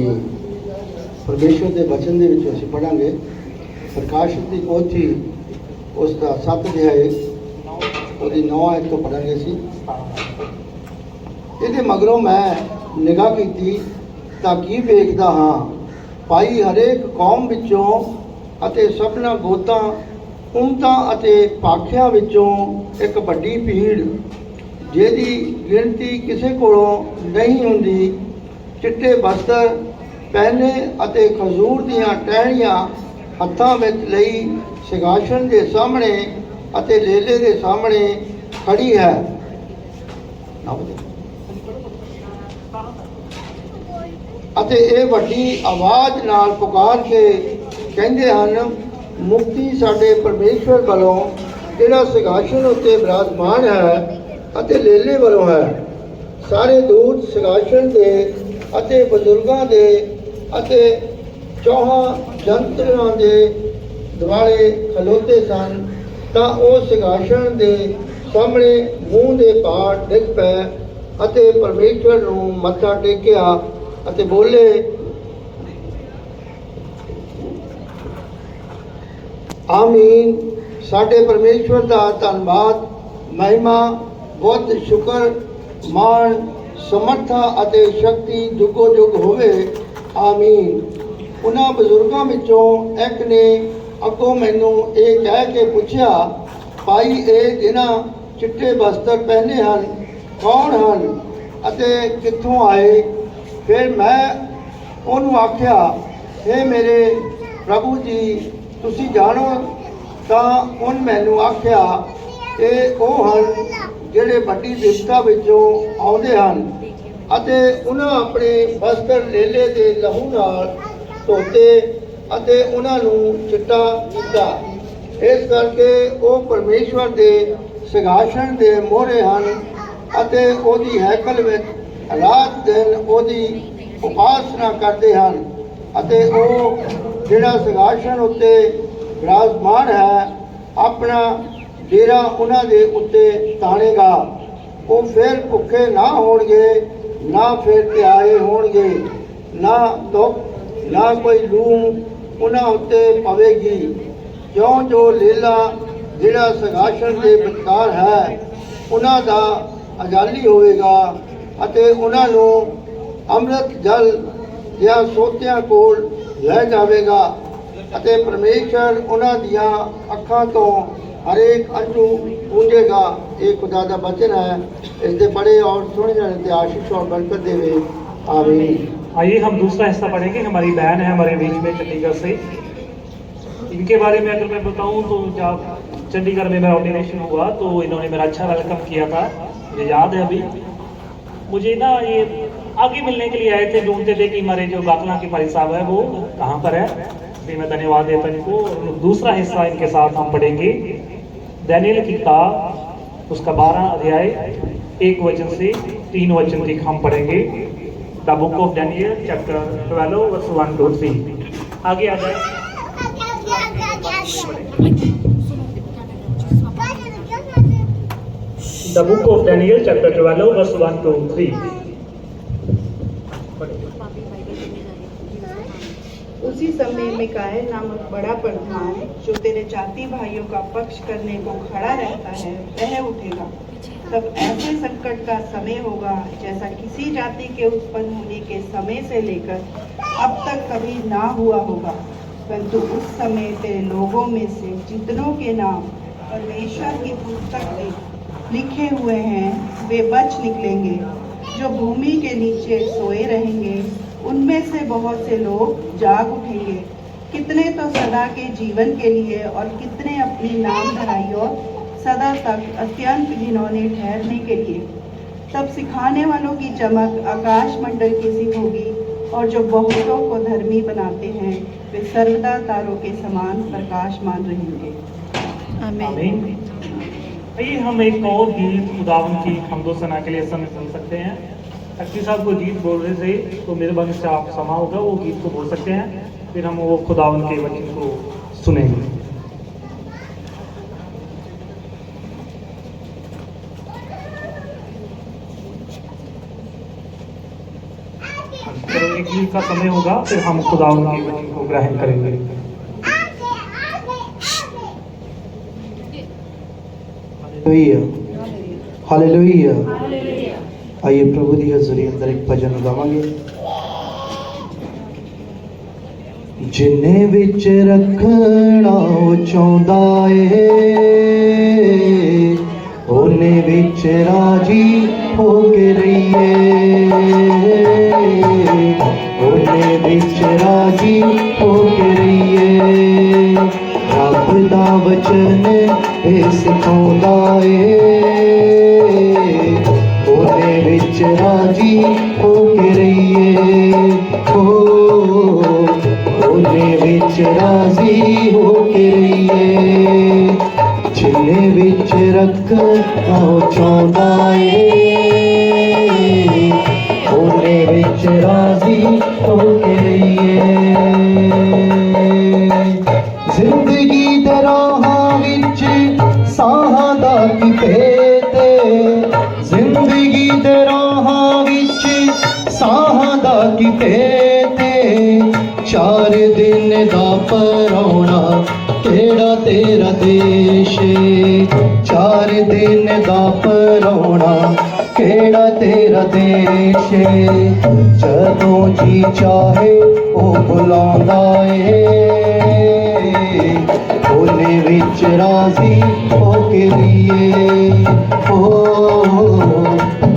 ਪਰਮੇਸ਼ਵਰ ਦੇ ਵਚਨ ਦੇ ਵਿੱਚ ਅਸੀਂ ਪੜਾਂਗੇ ਪ੍ਰਕਾਸ਼ਿਤ ਦੀ ਪੋਥੀ ਉਸ ਦਾ 7 ਅਧਿਆਇ ਉਹਦੀ 9 ਆਇਤ ਤੋਂ ਪੜਾਂਗੇ ਅਸੀਂ। ਇਹਦੇ ਮਗਰੋਂ ਮੈਂ ਨਿਗਾਹ ਕੀਤੀ ਤਾਂ ਕੀ ਵੇਖਦਾ ਹਾਂ, ਭਾਈ ਹਰੇਕ ਕੌਮ ਵਿੱਚੋਂ ਅਤੇ ਸਭਨਾ ਗੋਤਾਂ ਉਮਤਾਂ ਅਤੇ ਭਾਖਿਆਂ ਵਿੱਚੋਂ ਇੱਕ ਵੱਡੀ ਭੀੜ ਜਿਹਦੀ ਗਿਣਤੀ ਕਿਸੇ ਕੋਲੋਂ ਨਹੀਂ ਹੁੰਦੀ, ਚਿੱਟੇ ਬਸਤਰ ਪਹਿਨੇ ਅਤੇ ਖਜੂਰ ਦੀਆਂ ਟਹਿਣੀਆਂ ਹੱਥਾਂ ਵਿੱਚ ਲਈ ਸਿੰਘਾਸਨ ਦੇ ਸਾਹਮਣੇ ਅਤੇ ਲੇਲੇ ਦੇ ਸਾਹਮਣੇ ਖੜੀ ਹੈ। ਅਤੇ ਇਹ ਵੱਡੀ ਆਵਾਜ਼ ਨਾਲ ਪੁਕਾਰ ਕੇ ਕਹਿੰਦੇ ਹਨ, ਮੁਕਤੀ ਸਾਡੇ ਪਰਮੇਸ਼ਵਰ ਵੱਲੋਂ ਜਿਹੜਾ ਸਿੰਘਾਸਨ ਉੱਤੇ ਵਿਰਾਜਮਾਨ ਹੈ ਅਤੇ ਲੇਲੇ ਵੱਲੋਂ ਹੈ। ਸਾਰੇ ਦੂਤ ਸਿੰਘਾਸਨ ਦੇ ਅਤੇ ਬਜ਼ੁਰਗਾਂ ਦੇ ਅਤੇ ਚੌਹਾਂ ਜੰਤਰਾਂ ਦੇ ਦੁਆਲੇ ਖਲੋਤੇ ਸਨ। ਤਾਂ ਉਹ ਸਿੰਘਾਸਨ ਦੇ ਸਾਹਮਣੇ ਮੂੰਹ ਦੇ ਪਾਰ ਡਿੱਗ ਪਏ ਅਤੇ ਪਰਮੇਸ਼ਵਰ ਨੂੰ ਮੱਥਾ ਟੇਕਿਆ ਅਤੇ ਬੋਲੇ, ਆਮੀਨ। ਸਾਡੇ ਪਰਮੇਸ਼ਵਰ ਦਾ ਧੰਨਵਾਦ, ਮਹਿਮਾ, ਬੁੱਧ, ਸ਼ੁਕਰ, ਮਾਣ, ਸਮਰਥਾ ਅਤੇ ਸ਼ਕਤੀ ਜੁਗੋ ਜੁਗ ਹੋਵੇ, ਆਮੀਨ। ਉਹਨਾਂ ਬਜ਼ੁਰਗਾਂ ਵਿੱਚੋਂ ਇੱਕ ਨੇ ਅੱਗੋਂ ਮੈਨੂੰ ਇਹ ਕਹਿ ਕੇ ਪੁੱਛਿਆ, ਭਾਈ ਇਹ ਜਿਨ੍ਹਾਂ ਚਿੱਟੇ ਬਸਤਰ ਪਹਿਨੇ ਹਨ ਕੌਣ ਹਨ ਅਤੇ ਕਿੱਥੋਂ ਆਏ? ਫਿਰ ਮੈਂ ਉਹਨੂੰ ਆਖਿਆ, ਇਹ ਮੇਰੇ ਪ੍ਰਭੂ ਜੀ ਤੁਸੀਂ ਜਾਣੋ। ਤਾਂ ਉਹਨੇ ਮੈਨੂੰ ਆਖਿਆ, ਇਹ ਉਹ ਹਨ ਜਿਹੜੇ ਵੱਡੀ ਵਿਪਤਾ ਵਿੱਚੋਂ ਆਉਂਦੇ ਹਨ ਅਤੇ ਉਹਨਾਂ ਆਪਣੇ ਬਸਤਰ ਲੇਲੇ ਦੇ ਲਹੂ ਨਾਲ ਧੋਤੇ ਅਤੇ ਉਹਨਾਂ ਨੂੰ ਚਿੱਟਾ ਕੀਤਾ। ਇਸ ਕਰਕੇ ਉਹ ਪਰਮੇਸ਼ਵਰ ਦੇ ਸਿੰਘਾਸਨ ਦੇ ਮੋਹਰੇ ਹਨ ਅਤੇ ਉਹਦੀ ਹੈਕਲ ਵਿੱਚ ਰਾਤ ਦਿਨ ਉਹਦੀ ਉਪਾਸਨਾ ਕਰਦੇ ਹਨ ਅਤੇ ਉਹ ਜਿਹੜਾ ਸਿੰਘਾਸਨ ਉੱਤੇ ਵਿਰਾਜਮਾਨ ਹੈ ਆਪਣਾ ਡੇਰਾ ਉਹਨਾਂ ਦੇ ਉੱਤੇ ਤਾਣੇਗਾ। ਉਹ ਫਿਰ ਭੁੱਖੇ ਨਾ ਹੋਣਗੇ, ਨਾ ਫਿਰ ਪਿਆਸੇ ਹੋਣਗੇ, ਨਾ ਦੁੱਖ ਨਾ ਕੋਈ ਲੂ ਉਹਨਾਂ ਉੱਤੇ ਪਵੇਗੀ, ਕਿਉਂ ਜੋ ਲੀਲਾ ਜਿਹੜਾ ਸਿੰਘਾਸਨ ਦੇ ਵਿਚਕਾਰ ਹੈ ਉਹਨਾਂ ਦਾ ਅਜਾਲੀ ਹੋਵੇਗਾ ਅਤੇ ਉਹਨਾਂ ਨੂੰ ਅੰਮ੍ਰਿਤ ਜਲ ਜਾਂ ਸੋਤਿਆਂ ਕੋਲ ਲੈ ਜਾਵੇਗਾ ਅਤੇ ਪਰਮੇਸ਼ਰ ਉਹਨਾਂ ਦੀਆਂ ਅੱਖਾਂ ਤੋਂ ਹਰੇਕ ਅੰਜੂ ਪੂੰਝੇਗਾ। ਇਹ ਖੁਦਾ ਦਾ ਬਚਨ ਹੈ, ਇਸ ਦੇ बड़े और सुने जाने ते आशीष और बरकत देवे, आमीन। आइए हम दूसरा हिस्सा पढ़ेंगे। हमारी बहन है हमारे बीच में चंडीगढ़ से। इनके बारे में अगर मैं बताऊं तो जब चंडीगढ़ में मेरा ऑर्डिनेशन हुआ तो इन्होंने मेरा अच्छा वेलकम किया था, मुझे याद है अभी। मुझे ना ये आगे मिलने के लिए आए थे, ढूंढते थे कि हमारे जो गाकला के भाई साहब है वो कहाँ पर है। इसलिए मैं धन्यवाद देता इनको। दूसरा हिस्सा इनके साथ हम पढ़ेंगे दानियेल की किताब उसका 12 अध्याय 1 वचन से 3 वचन तक हम पढ़ेंगे। The book of Daniel chapter 12 verse 1 to 3। आगे आ जाए। The book of Daniel chapter 12 verse 1 to 3। उसी समय मिकाएल नामक बड़ा प्रधान जो तेरे जाति भाइयों का पक्ष करने को खड़ा रहता है वह उठेगा। तब ऐसे संकट का समय होगा जैसा किसी जाति के उत्पन्न होने के समय से लेकर अब तक कभी ना हुआ होगा। परंतु उस समय तेरे लोगों में से जितनों के नाम परमेश्वर की पुस्तक में लिखे हुए हैं वे बच निकलेंगे। जो भूमि के नीचे सोए रहेंगे उनमें से बहुत से लोग जाग उठेंगे, कितने तो सदा के जीवन के लिए और कितने अपनी नाम धराई और सदा तक अत्यंत घिनौने ठहरने के लिए। तब सिखाने वालों की चमक आकाश मंडल की सी होगी और जो बहुतों को धर्मी बनाते हैं वे सर्वदा तारों के समान प्रकाशमान रहेंगे। आमीन। आइए हम एक और गीत खुदावन की हम्दो सना के लिए समय सुन सकते हैं। अक्सी साहब को गीत बोल रहे थे तो मेहरबानी से आप समा होगा वो गीत को बोल सकते हैं, फिर हम वो खुदावन के वचन को सुनेंगे। तो एक गीत का समय होगा फिर हम खुदावन के वचन को ग्रहण करेंगे। हालेलुया। आइए प्रभु दी हज़ूरी अंदर एक भजन गावांगे। जिन्ने विच रखना चाहुंदा ए ओने विच राजी हो के रहिए, ओने विच राजी हो के रहिए। रब दा वचन ए सिखाउंदा ए ओने विच राजी हो के रहिए, ओने विच राजी हो के रहिए। जिन्ने विच रखना चाहुंदा ए ओने विच राजी हो के रहिए। जिंदगी दे राहां विच साहां दा की भेते, जिंदगी दे राहां विच साहां दा की भेते। 4 दिन दा परौना केड़ा तेरा देश, 4 दिन दा परौना केड़ा तेरा देश। जदों जी चाहे ओ बुलांदा ए ओने विच राजी हो के रहिए,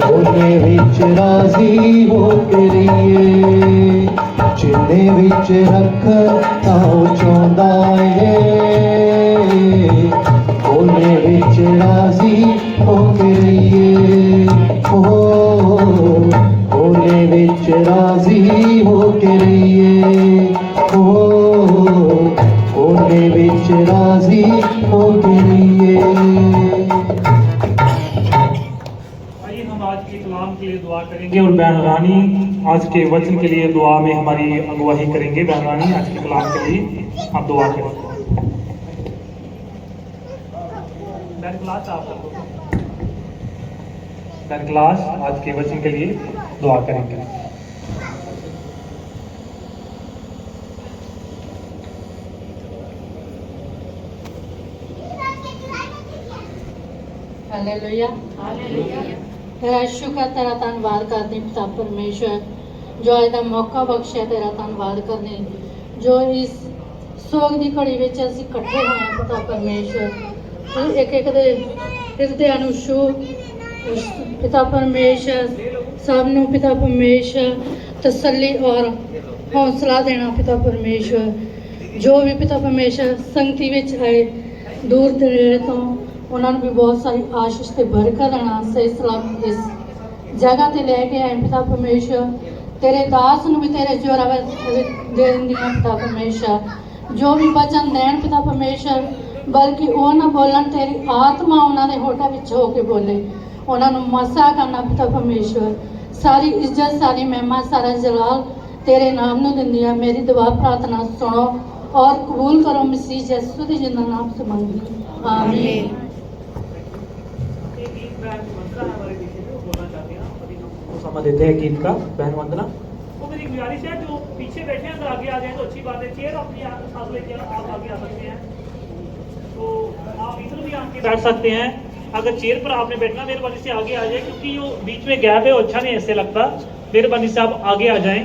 ओने विच राजी हो के रहिए। जिन्ने विच रखना चाहुंदा ए ओने विच राजी हो के रहिए, ओने विच राजी हो के रहिए, ओने विच राजी हो के रहिए। आइए हम आज के कलाम के लिए दुआ करेंगे और बहन रानी आज के वचन के लिए दुआ में हमारी अगुवाही करेंगे। बहन रानी आज के कलाम के लिए आप दुआ करें। बहन क्लास बहन क्लास आज के वचन के लिए दुआ करेंगे। हालेलुया। तेरा शुक्र तेरा धन्नवाद करने पिता परमेश्वर जो अज का मौका बख्शा, तेरा धन्नवाद करने जो इस सोग की घड़ी में असीं इकट्ठे होए हैं पिता परमेश्वर। तू एक एक दे हिरदियां नूं छू पिता परमेश्वर, सबनों पिता परमेश्वर तसल्ली और हौसला देना पिता परमेश्वर। जो भी पिता परमेश्वर संगति विच आए दूर दरेड़े तो उन्होंने भी बहुत सारी आशीष से बरकत देना। सही सलामत इस जगह ते लेके आए पिता परमेश्वर। तेरे दास नूं भी तेरे जोरा दे दिंदियां पिता परमेश्वर। जो भी वचन देन पिता परमेश्वर, बल्कि वो ना बोलन तेरी आत्मा उन्होंने होठा विच होके बोले, उन्होंने मसा करना पिता परमेश्वर। सारी इज्जत सारी महिमा सारा जलाल तेरे नाम नूं दिंदियां। मेरी दुआ प्रार्थना सुनो और कबूल करो मसीह यीशु के जिंदा नाम से मांगी, आमीन। समय देते हैं गीत का बहन वंदना। तो मेरी गुजारिश है जो पीछे बैठे हैं अगर आगे आ जाए तो अच्छी बात है। चेयर अपनी साथ लेके आप आगे आ सकते हैं, तो आप इधर भी आके बैठ सकते हैं। अगर चेयर पर आपने बैठना मेहरबानी से आगे आ जाए, क्योंकि जो बीच में गैप है वो अच्छा नहीं ऐसे लगता। मेहरबानी से आप आगे आ जाएं।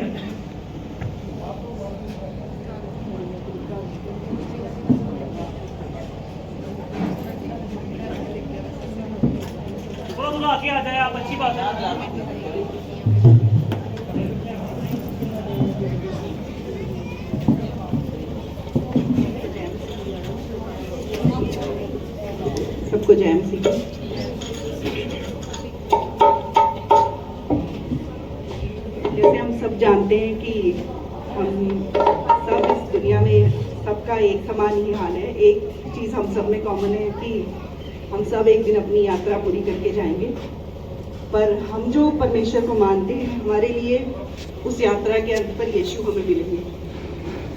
थोड़ा आगे आ जाए आप, अच्छी बात है। सबको जय मसीह। जैसे हम सब जानते हैं कि हम सब इस दुनिया में सबका एक समान ही हाल है। एक चीज़ हम सब में कॉमन है कि हम सब एक दिन अपनी यात्रा पूरी करके जाएंगे, पर हम जो परमेश्वर को मानते हैं हमारे लिए उस यात्रा के अंत पर यीशु हमें मिलेंगे।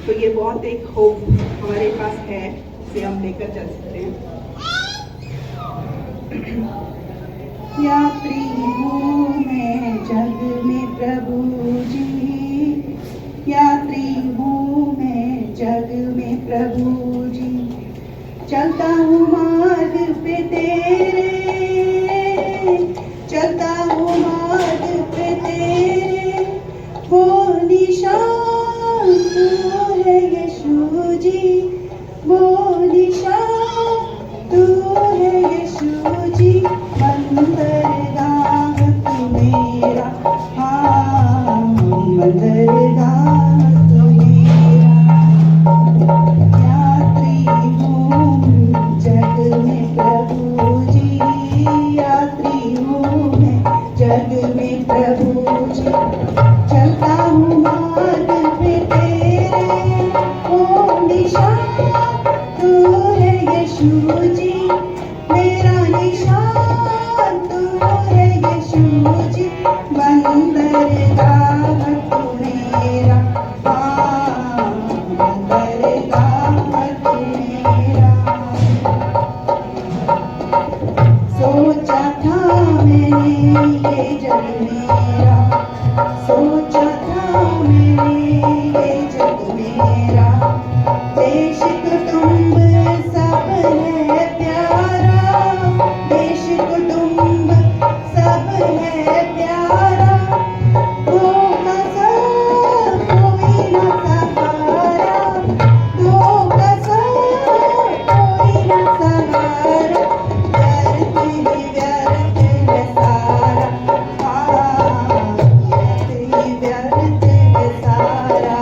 तो ये बहुत एक होप हमारे पास है, जिसे हम लेकर चल सकते हैं। यात्री हूँ मैं जग में प्रभु जी, यात्री हूँ मैं जग में प्रभु जी, चलता हूँ मार्ग पे तेरे, चलता हूँ मार्ग पे तेरे, वो निशान तू है यीशु जी, वो निशान तू है यीशु जी, बंदरगाह तू मेरा, हाँ बंदरगाह तू मेरा। यात्री हूँ जग में प्रभु जी, यात्री हूँ मैं जग में प्रभु जी, चलता हूँ मार्ग पे तेरे, ओ निशान तू है यीशु जी, मेरा निशान तू है यीशु जी, बंदरगाह तू मेरा, हाँ बंदरगाह तू मेरा। सोचा था मैंने ये जग मेरा, सोचा था मैंने ये जग मेरा, देश कुटुंब सब है प्यारा, देश कुटुंब सब है प्यारा, धोखा सब कोई न सहारा, धोखा सब कोई न सहारा, व्यर्थ ही व्यर्थ है सारा, हाँ व्यर्थ ही व्यर्थ है सारा।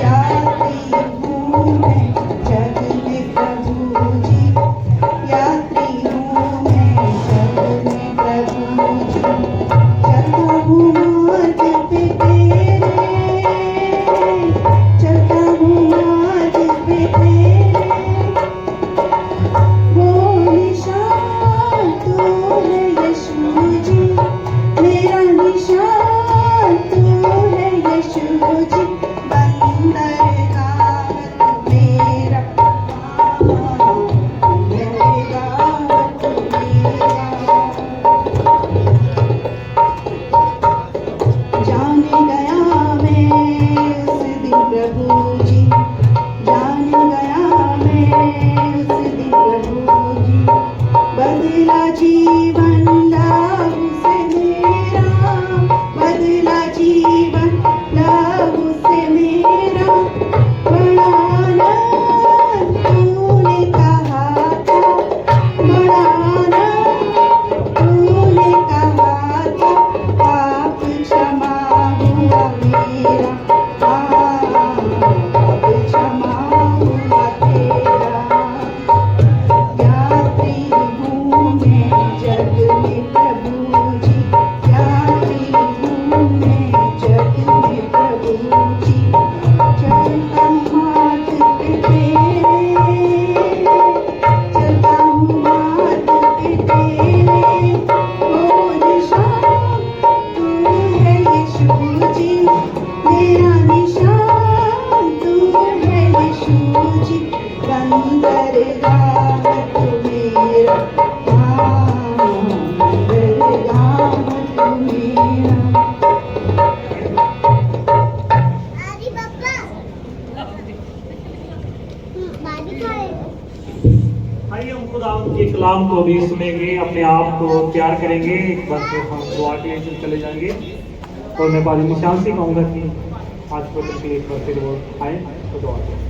यात्री हूँ मैं जग में प्रभु जी, यात्री हूँ मैं जग में प्रभु जी, चलता हूँ मार्ग पे तेरे, चलता हूँ मार्ग पे तेरे, वो निशान तू है यीशु जी, मेरा निशान तू है यीशु जी, बंदरगाह तू मेरा, बंदरगाह तू मेरा। जाने गया मैं उस दिन प्रभु जी, जान गया मैं उस दिन प्रभु जी, बदला जीवन लाहू से मेरा, बदला जीवन लाहू से मेरा, बड़ा आनंद तूने कहा था, बड़ा आनंद तूने कहा था, पाप क्षमा हुआ मेरा, पाप क्षमा हुआ तेरा। यात्री हूँ मैं जग में प्रभु जी, यात्री हूँ मैं जग में प्रभु जी, चलता हूँ मार्ग पे तेरे, चलता हूँ मार्ग पे तेरे, ओ निशान तू है यीशु जी, मेरा निशान तू है यीशु जी, बंदरगाह तू मेरा, हाँ बंदरगाह तू मेरा। आइए हम खुदावंद के कलाम को भी सुनेंगे, अपने आप को तैयार करेंगे। एक बार फिर हम दुआ के लिए चले जाएंगे और मैं बाजी निशान से कहूँगा कि आज को के लिए एक बार फिर वो आए तो दुआ करें।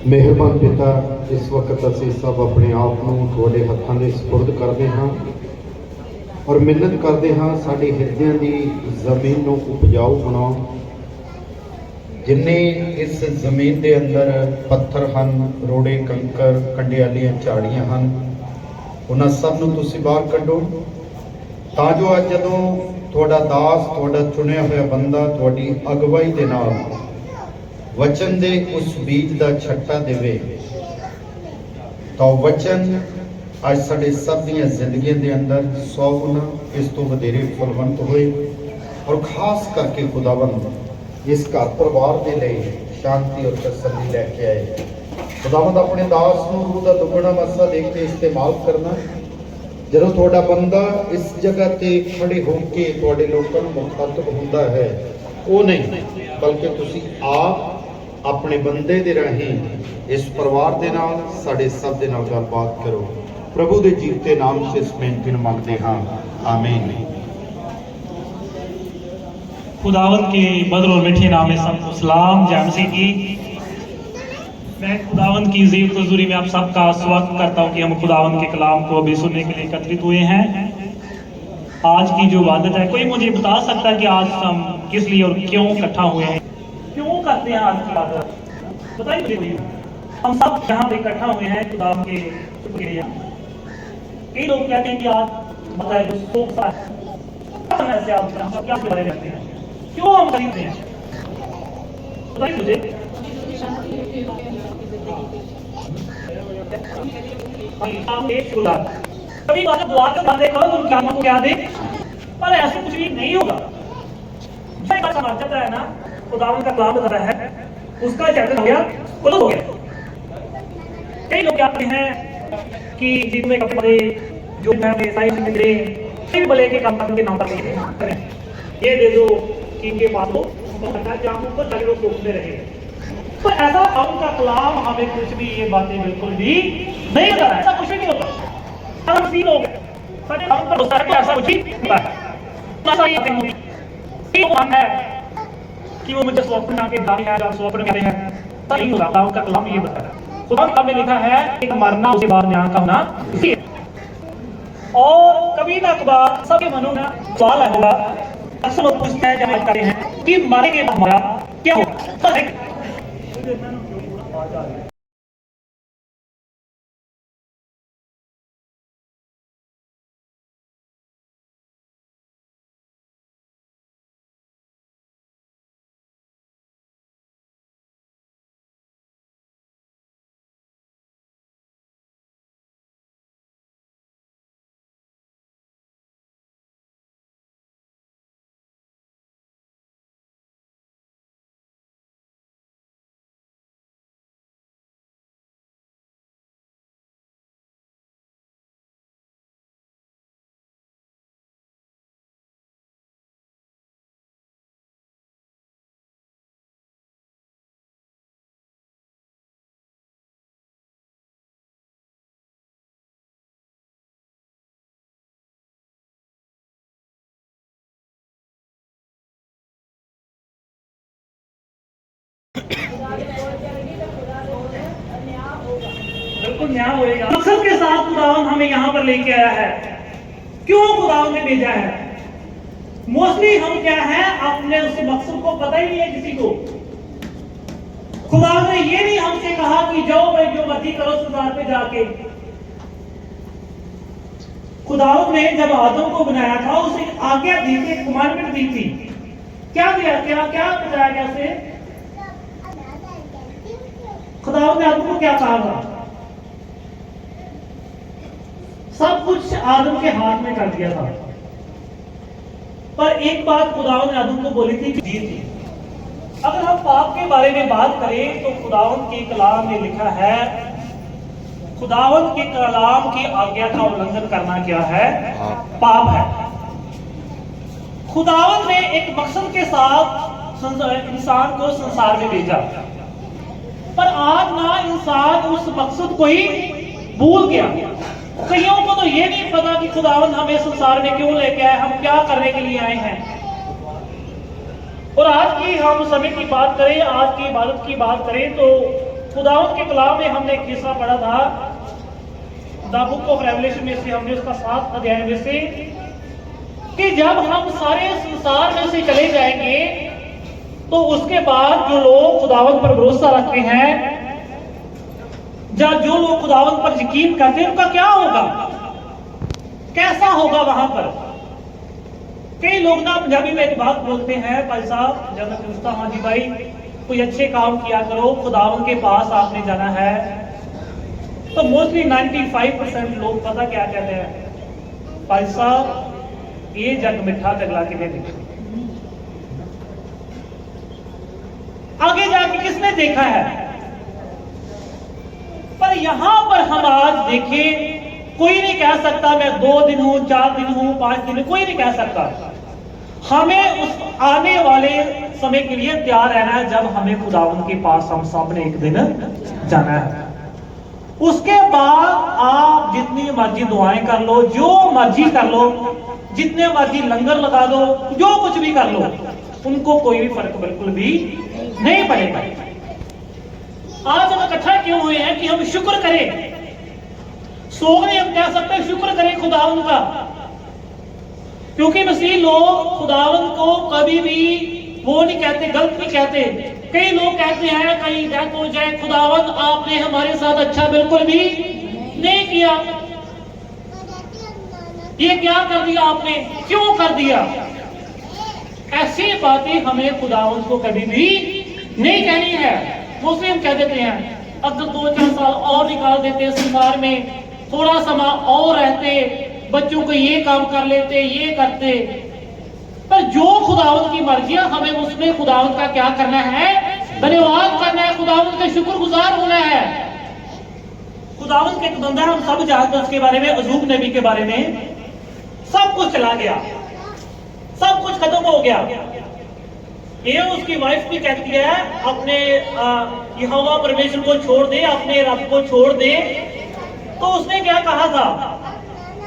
ਮਿਹਰਬਾਨ ਪਿਤਾ, ਇਸ ਵਕਤ ਅਸੀਂ ਸਭ ਆਪਣੇ ਆਪ ਨੂੰ ਤੁਹਾਡੇ ਹੱਥਾਂ ਦੇ ਸਪੁਰਦ ਕਰਦੇ ਹਾਂ। ਔਰ ਮਿਹਨਤ ਕਰਦੇ ਹਾਂ ਸਾਡੇ ਹਿਰਦਿਆਂ ਦੀ ਜ਼ਮੀਨ ਨੂੰ ਉਪਜਾਊ ਬਣਾਓ। ਜਿੰਨੇ ਇਸ ਜ਼ਮੀਨ ਦੇ ਅੰਦਰ ਪੱਥਰ ਹਨ, ਰੋੜੇ ਕੰਕਰ, ਕੰਡਿਆਲੀਆਂ ਝਾੜੀਆਂ ਹਨ, ਉਹਨਾਂ ਸਭ ਨੂੰ ਤੁਸੀਂ ਬਾਹਰ ਕੱਢੋ, ਤਾਂ ਜੋ ਅੱਜ ਜਦੋਂ ਤੁਹਾਡਾ ਦਾਸ, ਤੁਹਾਡਾ ਚੁਣਿਆ ਹੋਇਆ ਬੰਦਾ ਤੁਹਾਡੀ ਅਗਵਾਈ ਦੇ ਨਾਲ ਵਚਨ ਦੇ ਉਸ ਬੀਜ ਦਾ ਛੱਟਾ ਦੇਵੇ, ਤਾਂ ਉਹ ਵਚਨ ਅੱਜ ਸਾਡੇ ਸਭ ਦੀਆਂ ਜ਼ਿੰਦਗੀਆਂ ਦੇ ਅੰਦਰ 100 ਗੁਣਾ ਇਸ ਤੋਂ ਵਧੇਰੇ ਫਲਵੰਤ ਹੋਏ। ਔਰ ਖਾਸ ਕਰਕੇ ਖੁਦਾਵੰਦ ਇਸ ਘਰ ਪਰਿਵਾਰ ਦੇ ਲਈ ਸ਼ਾਂਤੀ ਔਰ ਤਸੱਲੀ ਲੈ ਕੇ ਆਏ। ਖੁਦਾਵੰਦ ਆਪਣੇ ਦਾਸ ਨੂੰ ਰੂਹ ਦਾ ਦੁੱਗਣਾ ਮੱਸਾ ਦੇ ਕੇ ਇਸਤੇਮਾਲ ਕਰਨਾ। ਜਦੋਂ ਤੁਹਾਡਾ ਬੰਦਾ ਇਸ ਜਗ੍ਹਾ ਤੇ ਖੜੇ ਹੋ ਕੇ ਤੁਹਾਡੇ ਲੋਕਾਂ ਨੂੰ ਮੁਖਾਤਬ ਹੁੰਦਾ ਹੈ, ਉਹ ਨਹੀਂ ਬਲਕਿ ਤੁਸੀਂ ਆਪ ਆਪਣੇ ਬੰਦੇ ਦੇ ਰਾਹੀਂ ਇਸ ਪਰਿਵਾਰ ਦੇ ਨਾਲ, ਸਾਡੇ ਸਭ ਦੇ ਨਾਲ ਗੱਲਬਾਤ ਕਰੋ। प्रभु के जीवते नाम से इस बेनती मांगते हाँ, आमीन। खुदावंत के बदर और मीठे नाम में सबको सलाम जैमसी की। मैं खुदावंत की ज़ीब हुज़ूरी में आप सबका स्वागत करता हूँ कि हम खुदावंत के कलाम को अभी सुनने के लिए एकत्रित हुए हैं। आज की जो इबादत है, कोई मुझे बता सकता है कि आज हम किस लिए और क्यों इकट्ठा हुए हैं, क्यों करते हैं आज की इबादत? बताइए मुझे। हम सब यहाँ पे इकट्ठा हुए हैं खुदावंत के शुक्र के लिए। कई लोग कहते हैं कि आज मतलब शोक सा है, ऐसे आप क्या बारे में कहते हैं, क्यों हम खरीदते हैं? बताइए मुझे। कभी बात दुआ कर बंदे करो तुम क्या को क्या दे, पर ऐसा कुछ भी नहीं होगा। जो बात समझ जाता है ना, खुदावंत का कलाम बता रहा है, उसका चैप्टर हो गया, क्लोज हो गया। कई लोग कहते हैं कि जिनमें कपड़े जो भले के काम के नाम पर ये दे दो कि इनके पास हो तो ताकि वो सोचते रहे। तो ऐसा उनका कलाम हमें कुछ भी ये बातें बिल्कुल भी नहीं बता रहा है, ऐसा कुछ भी नहीं होता। हम फील हो गए सारे काम पर होता है कि ऐसा कुछ ही होता है। है कि वो मुझे स्वप्न आके दानी है, स्वप्न कहते हैं, नहीं होता। उनका कलाम ये बता रहा है। खुदा में लिखा है कि मरना उसके बाद न्याय का होना इसी है। और कभी ना कभार सबके मनों में सवाल होगा, अक्सर लोग पूछते हैं, जब करते हैं कि मरेंगे तो हमारा क्या होगा। बिल्कुल न्याय होएगा। मकसद के साथ खुदावंद हमें यहाँ पर लेके आया है। क्यों खुदावंद ने भेजा है? मोस्टली हम क्या है, अपने उस मकसद को पता ही नहीं है किसी को। खुदावंद ने ये नहीं हमसे कहा कि जाओ भाई जो मर्जी करो संसार पे जाके। खुदावंद ने जब आदम को बनाया था उसे आज्ञा दी थी, कमांडमेंट दी थी। क्या दिया, क्या क्या बताया गया उसे? खुदावंद ने आदम को क्या कहा था? सब कुछ आदम के हाथ में कर दिया था, पर एक बात खुदावंद ने आदम को बोली थी, जी थी। अगर हम पाप के बारे में बात करें तो खुदावंद के कलाम में लिखा है, खुदावंद के कलाम की आज्ञा का उल्लंघन करना क्या है? पाप है। खुदावंद ने एक मकसद के साथ इंसान को संसार में भेजा, पर आज ना इंसान उस मकसद को ही भूल गया। कईयों को तो ये नहीं पता कि खुदावंद हमें संसार में क्यों लेके आए, हम क्या करने के लिए आए हैं। और आज की हम समय की बात करें, आज की इबादत की बात करें तो खुदावंद के कलाम में हमने एक किस्सा पढ़ा था, द बुक ऑफ रेवलेशन में से हमने उसका 7 अध्याय में से कि जब हम सारे संसार में से चले जाएंगे तो उसके बाद जो लोग खुदावंद पर भरोसा रखते हैं या जो लोग खुदावंद पर यकीन करते हैं उनका क्या होगा, कैसा होगा वहां पर। कई लोग ना पंजाबी में एक बात बोलते हैं, भाई साहब जब मैं पूछता हाँ जी भाई कोई अच्छे काम किया करो, खुदावंद के पास आपने जाना है, तो मोस्टली 95% लोग पता क्या कहते हैं, भाई साहब ये जग मिठा जगला के देखा। आगे जाके किसने देखा है। पर यहां पर हम आज देखें, कोई नहीं कह सकता मैं 2 दिन हूं, 4 दिन हूं, 5 दिन हूं, कोई नहीं कह सकता। हमें उस आने वाले समय के लिए तैयार रहना है जब हमें खुदावंद के पास हम सब ने एक दिन जाना है। उसके बाद आप जितनी मर्जी दुआएं कर लो, जो मर्जी कर लो, जितने मर्जी लंगर लगा दो, जो कुछ भी कर लो, उनको कोई भी फर्क बिल्कुल भी नहीं पड़ेगा। आज हम इकट्ठा क्यों हुए हैं कि हम शुक्र करें। सोग नहीं हम कह सकते शुक्र करें खुदावंद का, क्योंकि मसीह लोग खुदावंद को कभी भी वो नहीं कहते, गलत नहीं कहते। कई लोग कहते हैं कहीं डेथ हो जाए, खुदावंद आपने हमारे साथ अच्छा बिल्कुल भी नहीं किया, ये क्या कर दिया आपने, क्यों कर दिया। ऐसी बातें हमें खुदावंद को कभी भी नहीं कहनी है। मोस्टली हम कह देते हैं अगर 2-4 साल और निकाल देते संसार में, थोड़ा समय और रहते, बच्चों को ये काम कर लेते, ये करते। पर जो खुदावंद की मर्जी है हमें उसमें खुदावंद का क्या करना है, धन्यवाद करना है, खुदावंद का शुक्रगुजार होना है। खुदावंद के एक बंदा हम सब जानते हैं उसके बारे में, अयूब नबी के बारे में। सब कुछ चला गया, सब कुछ खत्म हो गया। ये उसकी वाइफ भी कहती है अपने यहोवा परमेश्वर को छोड़ दे, अपने रब को छोड़ दे। तो उसने क्या कहा था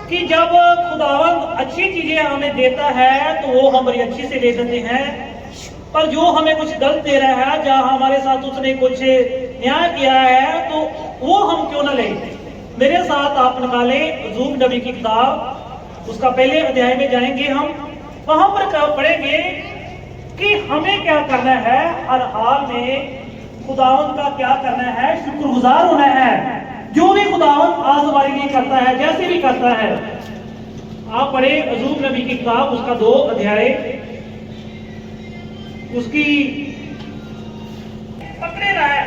कि जब खुदावंद अच्छी चीजें हमें देता है तो वो हमारी अच्छी से ले देते हैं, पर जो हमें कुछ गलत दे रहा है, जहां हमारे साथ उसने कुछ न्याय किया है, तो वो हम क्यों ना ले। मेरे साथ आप निकाले अयूब नबी की किताब, उसका पहले अध्याय में जाएंगे हम, वहां पर पढ़ेंगे कि हमें क्या करना है, हर हाल में खुदावंद का क्या करना है, शुक्रगुजार होना है। जो भी खुदावंद आज हमारे लिए करता है, जैसे भी करता है। आप पढ़े अयूब नबी की किताब, उसका 2 अध्याय, उसकी पकड़े रहा है,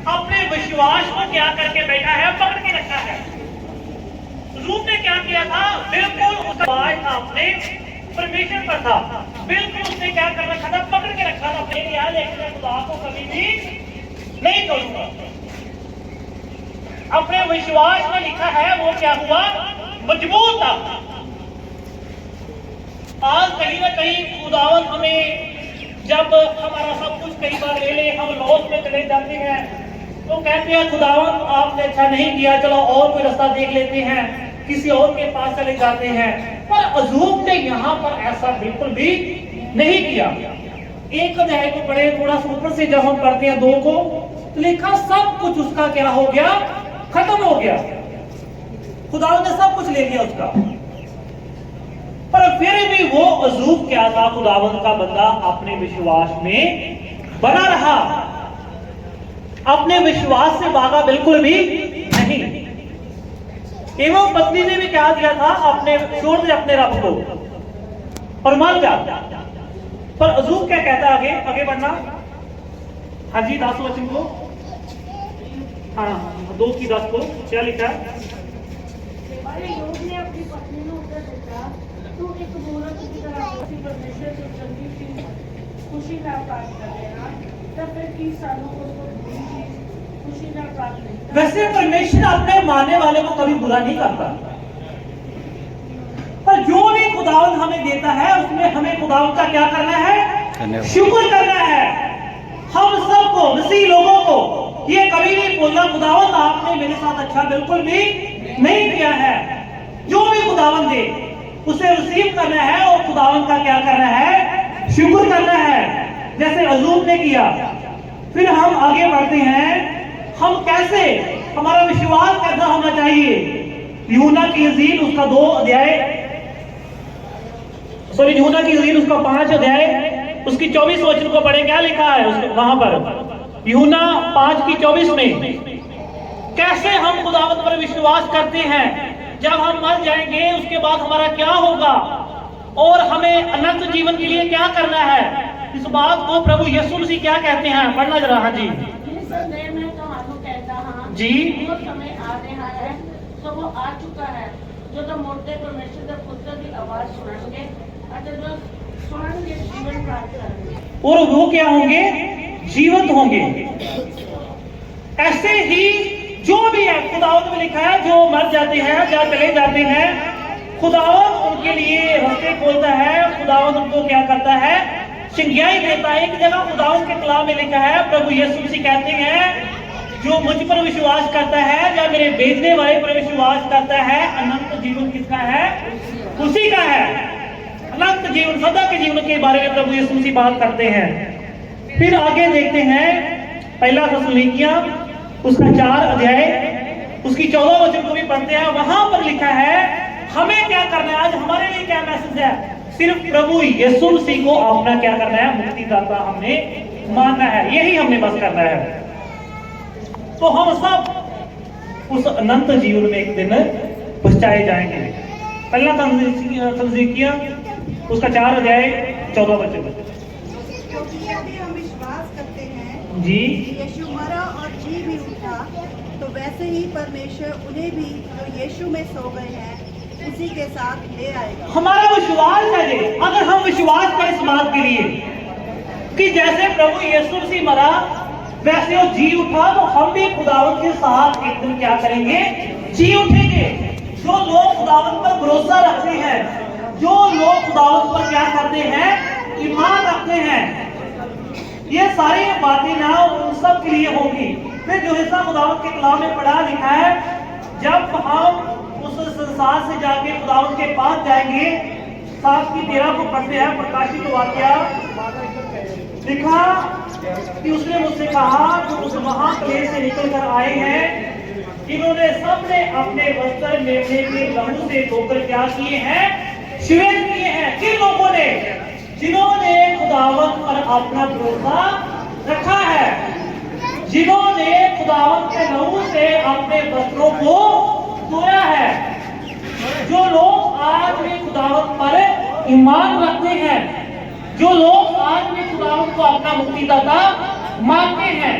अपने विश्वास को क्या करके बैठा है, पकड़ के रखा है। अयूब ने क्या किया था, बिल्कुल उसका विश्वास था अपने परमेश्वर पर था, बिल्कुल उसने क्या कर रखा था, पकड़ के रखा था अपने लिए, लेकिन खुदा को कभी भी नहीं तोड़ूंगा। अपने विश्वास में लिखा है, वो क्या हुआ, मजबूत था। आज कहीं ना कहीं खुदावंद हमें, जब हमारा सब कुछ कई बार ले ले, हम लॉस में चले जाते हैं, तो कहते हैं खुदावंद आपने अच्छा नहीं किया, चलो और कोई रास्ता देख लेते हैं, किसी और के पास चले जाते हैं। पर अयूब ने यहाँ पर ऐसा बिल्कुल भी नहीं किया। एक अध्याय को पढ़े, थोड़ा सा ऊपर से जब हम पढ़ते हैं 2 को, तो लिखा सब कुछ उसका क्या हो गया, खत्म हो गया। खुदावंद ने सब कुछ ले लिया उसका, पर फिर भी वो अयूब क्या था, खुदावंद का बंदा अपने विश्वास में बना रहा, अपने विश्वास से भागा बिल्कुल भी नहीं। एवं पत्नी ने भी क्या दिया था, अपने छोड़ दे अपने रब को और मर जा। पर अयूब क्या कहता है, आगे बढ़ना। हाँ जी, 10 वचन को, हाँ 2 की 10 को क्या लिखा है। अयूब ने अपनी पत्नी को उत्तर दिया, तू एक मूर्ख की तरह परमेश्वर से जल्दी सी खुशी ना प्राप्त करेगा, तब फिर 30 सालों को खुशी ना प्राप्त नहीं। वैसे परमेश्वर अपने मानने वाले को कभी बुरा नहीं करता, पर जो भी खुदावंद हमें देता है उसमें हमें खुदावंद का क्या करना है, शुक्र करना है। हम सबको, मसीह लोगों को ये कभी नहीं बोलना खुदावंद आपने मेरे साथ अच्छा बिल्कुल भी नहीं किया है। जो भी खुदावंद दे उसे रिसीव करना है और खुदावंद का क्या करना है, शुक्र करना है, जैसे अयूब ने किया। फिर हम आगे बढ़ते हैं, हम कैसे, हमारा विश्वास कैसा होना चाहिए। यूहन्ना की इंजील, उसका 2 अध्याय, सॉरी यूहन्ना की इंजील उसका 5 अध्याय उसकी 24 वचन को पढ़े, क्या लिखा है वहां पर, यूहन्ना 5 की 24 में, कैसे हम खुदावंद पर विश्वास करते हैं, जब हम मर जाएंगे उसके बाद हमारा क्या होगा और हमें अनंत जीवन के लिए क्या करना है। इस बात को प्रभु यीशु मसीह क्या कहते हैं, पढ़ना जरा। हाँ जी जी, वो समय आ रहा है, तो वो आ चुका है, जो तो मुर्दे परमेश्वर के पुत्र की आवाज सुनेंगे और जब सुनेंगे जीवन प्राप्त करेंगे, और वो क्या होंगे, जीवित होंगे। ऐसे ही जो भी है खुदावंद में लिखा है, जो मर जाते हैं या चले जाते हैं, खुदावंद उनके लिए रास्ते खोलता है, खुदावंद उनको क्या करता है, संज्ञाई देता है। एक जगह खुदावंद के कलाम में लिखा है, प्रभु यीशु मसीह कहते हैं, जो मुझ पर विश्वास करता है या मेरे भेजने वाले पर विश्वास करता है, अनंत जीवन किसका है, उसी का है। अनंत जीवन, सदा के जीवन के बारे में प्रभु यीशु मसीह बात करते हैं। फिर आगे देखते हैं, पहला थिस्सलुनीकियों उसका 4 अध्याय उसकी 14 वचन को भी पढ़ते हैं। वहां पर लिखा है हमें क्या करना है, आज हमारे लिए क्या मैसेज है, सिर्फ प्रभु यीशु मसीह को अपना क्या करना है, मुक्तिदाता हमने मानना है, यही हमने बस करना है। तो हम सब उस अनंत जीवन में एक दिन पहुंचाए जाएंगे। पहला थिस्सलुनीकियों उसका 4 अध्याय 14 वचन। क्योंकि यदि हम विश्वास करते हैं जी, कि यीशु मरा और जी भी उठा, तो वैसे ही परमेश्वर उन्हें भी जो यीशु में सो गए हैं उसी के साथ ले आएगा। हमारा विश्वास है जी, अगर हम विश्वास करें इस बात के लिए कि जैसे प्रभु यीशु मसीह मरा वैसे वो जी उठा, तो हम भी खुदावंद के साथ एक दिन क्या करेंगे, जी उठेंगे। जो लोग खुदावंद पर भरोसा रखते हैं, जो लोग खुदावंद पर क्या करते हैं, ईमान रखते हैं, ये सारी बातें ना उन सब के लिए होगी। फिर जो हिस्सा खुदावंद के कलाम में पढ़ा लिखा है, जब हम उस संसार से जाके खुदावंद के पास जाएंगे, 7 की 13 को पढ़ते हैं, प्रकाशित वाक्या लिखा कि उसने मुझसे कहा, जो उस महाक्लेश से निकल कर आए हैं, जिन्होंने सबने अपने वस्त्र मेमने के लहू से धोकर क्या किए हैं, श्वेत किए हैं। किन लोगों ने, जिन्होंने खुदावंद पर अपना भरोसा रखा है, जिन्होंने खुदावंद के लहू से अपने वस्त्रों को धोया है। जो लोग आज भी खुदावंद पर ईमान रखते हैं, जो लोग आज भी खुदावंद को अपना मुक्तिदाता मानते हैं,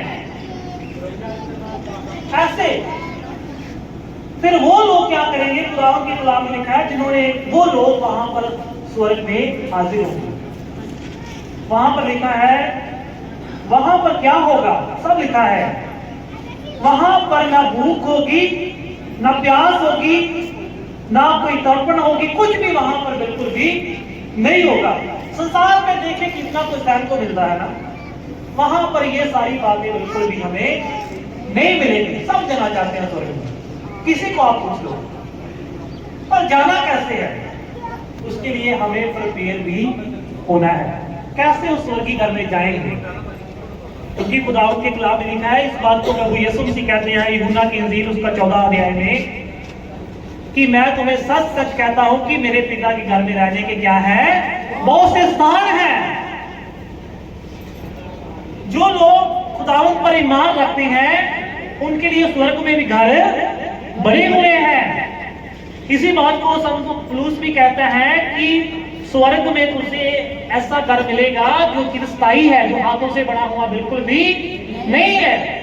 ऐसे फिर वो लोग क्या करेंगे, खुदावंद के कलाम में लिखा है, जिन्होंने, वो लोग वहां पर स्वर्ग में हाजिर होंगे। वहां पर लिखा है, वहां पर क्या होगा, सब लिखा है। वहां पर ना भूख होगी, ना प्यास होगी, ना कोई तड़पण होगी, कुछ भी वहां पर बिल्कुल भी नहीं होगा। संसार में देखें कितना कुछ सहन को मिलता है ना, वहां पर ये सारी बातें बिल्कुल भी हमें नहीं मिलेगी। सब जाना चाहते हैं स्वर्ग में, किसी को आप पूछ लो, पर जाना कैसे है, उसके लिए हमें प्रिपेयर भी होना है। कैसे उस स्वर्गीय घर में जाएंगे, क्योंकि खुदावंद के कलाम में लिखा है, इस बात को प्रभु यीशु मसीह कहते हैं यूहन्ना की इंजील उसका 14 अध्याय में, कि मैं तुम्हें सच सच कहता हूं कि मेरे पिता के घर में रहने के क्या है, बहुत से स्थान हैं। जो लोग खुदावंद पर ईमान रखते हैं, उनके लिए स्वर्ग में भी घर बने हुए हैं। इसी बात को संत पौलुस भी कहता है कि स्वर्ग में तुझे ऐसा घर मिलेगा जो चिरस्थायी है, जो हाथों से बना हुआ बिल्कुल भी नहीं है।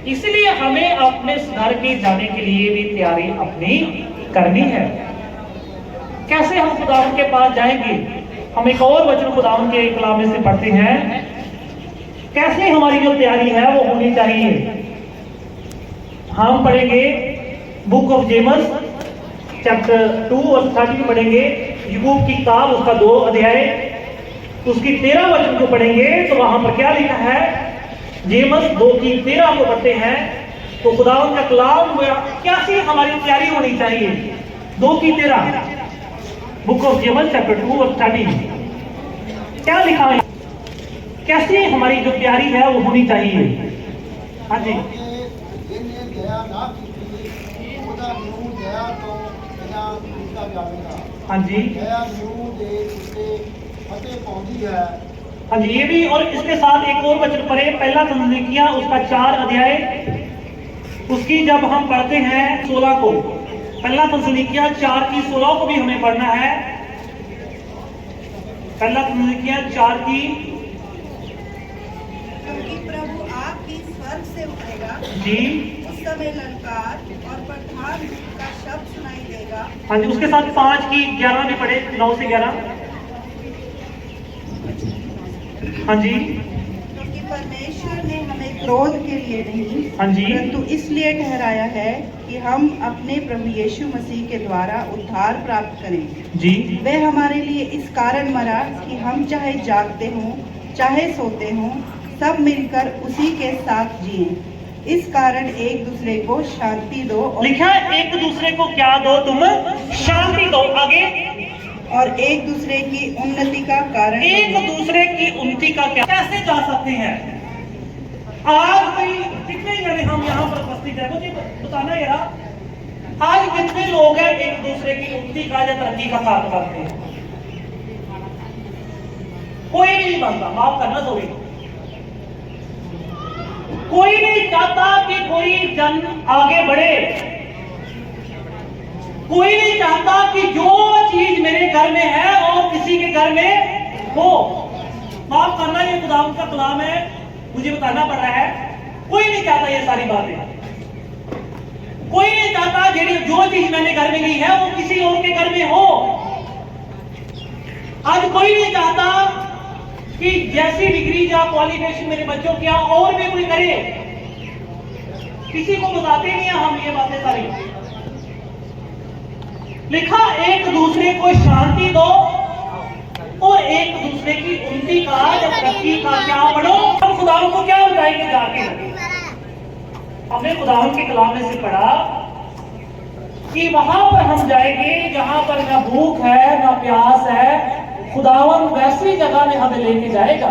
इसलिए हमें अपने इस घर के जाने के लिए भी तैयारी अपनी करनी है। कैसे हम खुदावंद के पास जाएंगे, हम एक और वचन खुदावंद के कलाम में से पढ़ते हैं, कैसे हमारी जो तैयारी है वो होनी चाहिए। हम पढ़ेंगे बुक ऑफ जेमस चैप्टर 2 और 30 पढ़ेंगे, याकूब की किताब उसका 2 अध्याय उसकी 13 वचन को पढ़ेंगे। तो वहां पर क्या लिखा है, जेमस 2 की 13 को पढ़ते हैं, तो खुदावंद का कलाम कैसी हमारी तैयारी होनी चाहिए। 2 की 13 बुक ऑफ जेमस चैप्टर 2 और 30 क्या लिखा है, कैसी हमारी जो तैयारी है वो होनी चाहिए। हाँ जी, जिन्हें दया ना की, खुदा नूं दया तो बिना कीता जावेगा। हाँ जी, ਨਿਊ ਦੇ ਉੱਤੇ ਫਤਿਹ ਪਾਉਂਦੀ ਹੈ। हाँ जी, ये भी। और इसके साथ एक और वचन पढ़े, पहला तस्सलुनीकियां उसका 4 अध्याय, उसकी जब हम पढ़ते हैं 16 को, पहला तस्सलुनीकियां 4 की 16 को भी हमें पढ़ना है। पहला तस्सलुनीकियां 4 की, क्योंकि प्रभु आपकी स्वर्ग से उतरेगा, जी उस समय ललकार और प्रधान दूत का शब्द सुनाई देगा। हाँ जी, उसके साथ 5 की 11 भी पढ़े, 9 से 11। हाँ जी, क्योंकि परमेश्वर ने हमें क्रोध के लिए नहीं, हाँ जी, परंतु इसलिए ठहराया है कि हम अपने प्रभु यीशु मसीह के द्वारा उद्धार प्राप्त करें। जी वह हमारे लिए इस कारण मरा कि हम चाहे जागते हों चाहे सोते हों, सब मिलकर उसी के साथ जिएं। इस कारण एक दूसरे को शांति दो और लिखा है, एक दूसरे को क्या दो? तुम शांति दो। आगे, और एक दूसरे की उन्नति का कारण एक बनो। दूसरे की उन्नति का क्या, कैसे जा सकते हैं? आज भाई कितने जने हम यहाँ पर उपस्थित हैं, मुझे बताना यार, आज कितने लोग हैं एक दूसरे की उन्नति का या तरक्की का काम करते हैं? कोई भी नहीं बनता, माफ करना सॉरी, कोई नहीं चाहता कि कोई जन आगे बढ़े। कोई नहीं चाहता कि जो चीज मेरे घर में है और किसी के घर में हो। माफ करना, ये खुदा का कलाम है, मुझे बताना पड़ रहा है। कोई नहीं चाहता ये सारी बातें। कोई नहीं चाहता जो चीज मैंने घर में ली है वो किसी और के घर में हो। आज कोई नहीं चाहता कि जैसी डिग्री या क्वालिफिकेशन मेरे बच्चों की और भी कोई करे। किसी को बताते नहीं है हम ये बातें सारी। लिखा, एक दूसरे को शांति दो और एक दूसरे की उन्नति का या तरक्की का क्या बढ़ो। हम खुदावन को क्या बताएंगे जाके? हमने खुदावन के कलाम में से पढ़ा कि वहां पर हम जाएंगे जहां पर ना भूख है ना प्यास है। खुदावन वैसी जगह में हमें लेके जाएगा।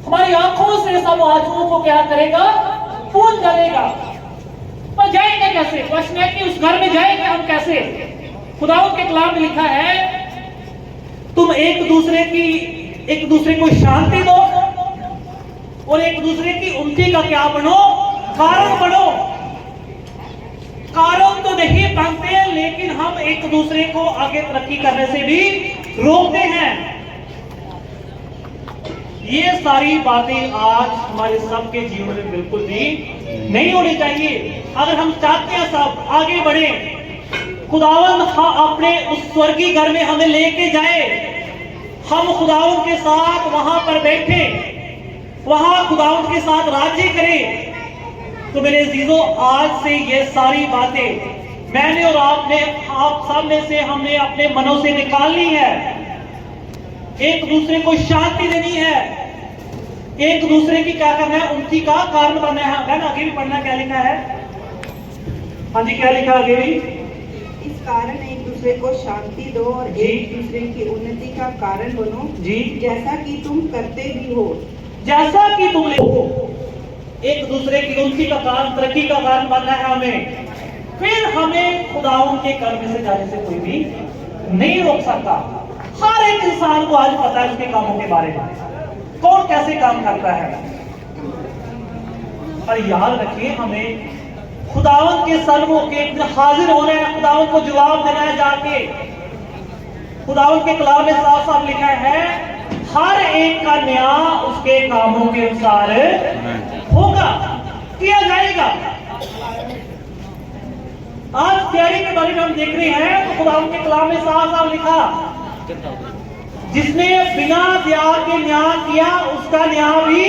हमारी आंखों से सब आंसुओं को क्या करेगा? पूंछ डालेगा। पर जाएंगे कैसे? प्रश्न है कि उस घर में जाएंगे हम कैसे? खुदावंद के कलाम में लिखा है, तुम एक दूसरे को शांति दो और एक दूसरे की उन्नति का क्या बनो? कारण बनो। कारण तो नहीं बनते, लेकिन हम एक दूसरे को आगे तरक्की करने से भी रोकते हैं। ये सारी बातें आज हमारे सबके जीवन में बिल्कुल भी नहीं होनी चाहिए। अगर हम चाहते हैं सब आगे बढ़े, खुदावंद अपने उस स्वर्गीय घर में हमें लेके जाए, हम खुदावंद के साथ वहां पर बैठे, वहां खुदावंद के साथ राज्य करें, तो मेरे अजीजों आज से ये सारी बातें मैंने और आपने, आप सब में से हमने अपने मनों से निकालनी है। एक दूसरे को शांति देनी है, एक दूसरे की क्या करना है? उन्नति का कारण बनना है। आगे भी पढ़ना, क्या लिखा है? हाँ जी, क्या लिखा आगे भी? इस कारण एक दूसरे को शांति दो और एक दूसरे की उन्नति का कारण बनो जी, जैसा कि तुम करते भी हो। जैसा कि तुम हो। एक दूसरे की उन्नति का कारण, तरक्की का कारण बनना है हमें। फिर हमें खुदावंद के घर में से जाने से कोई भी नहीं रोक सकता। हर एक इंसान को आज पता है उसके कामों के बारे में, कौन कैसे काम करता है। और याद रखिए, हमें खुदावंद के सलमों के हाजिर होना है, खुदावंद को जवाब देना है जाके। खुदावंद के कलाम में साफ साफ लिखा है, हर एक का न्याय उसके कामों के अनुसार होगा, किया जाएगा। आज तैयारी के बारे में हम देख रहे हैं तो खुदावंद के कलाम में साफ साफ लिखा, जिसने बिना त्याग के न्याय किया उसका न्याय भी,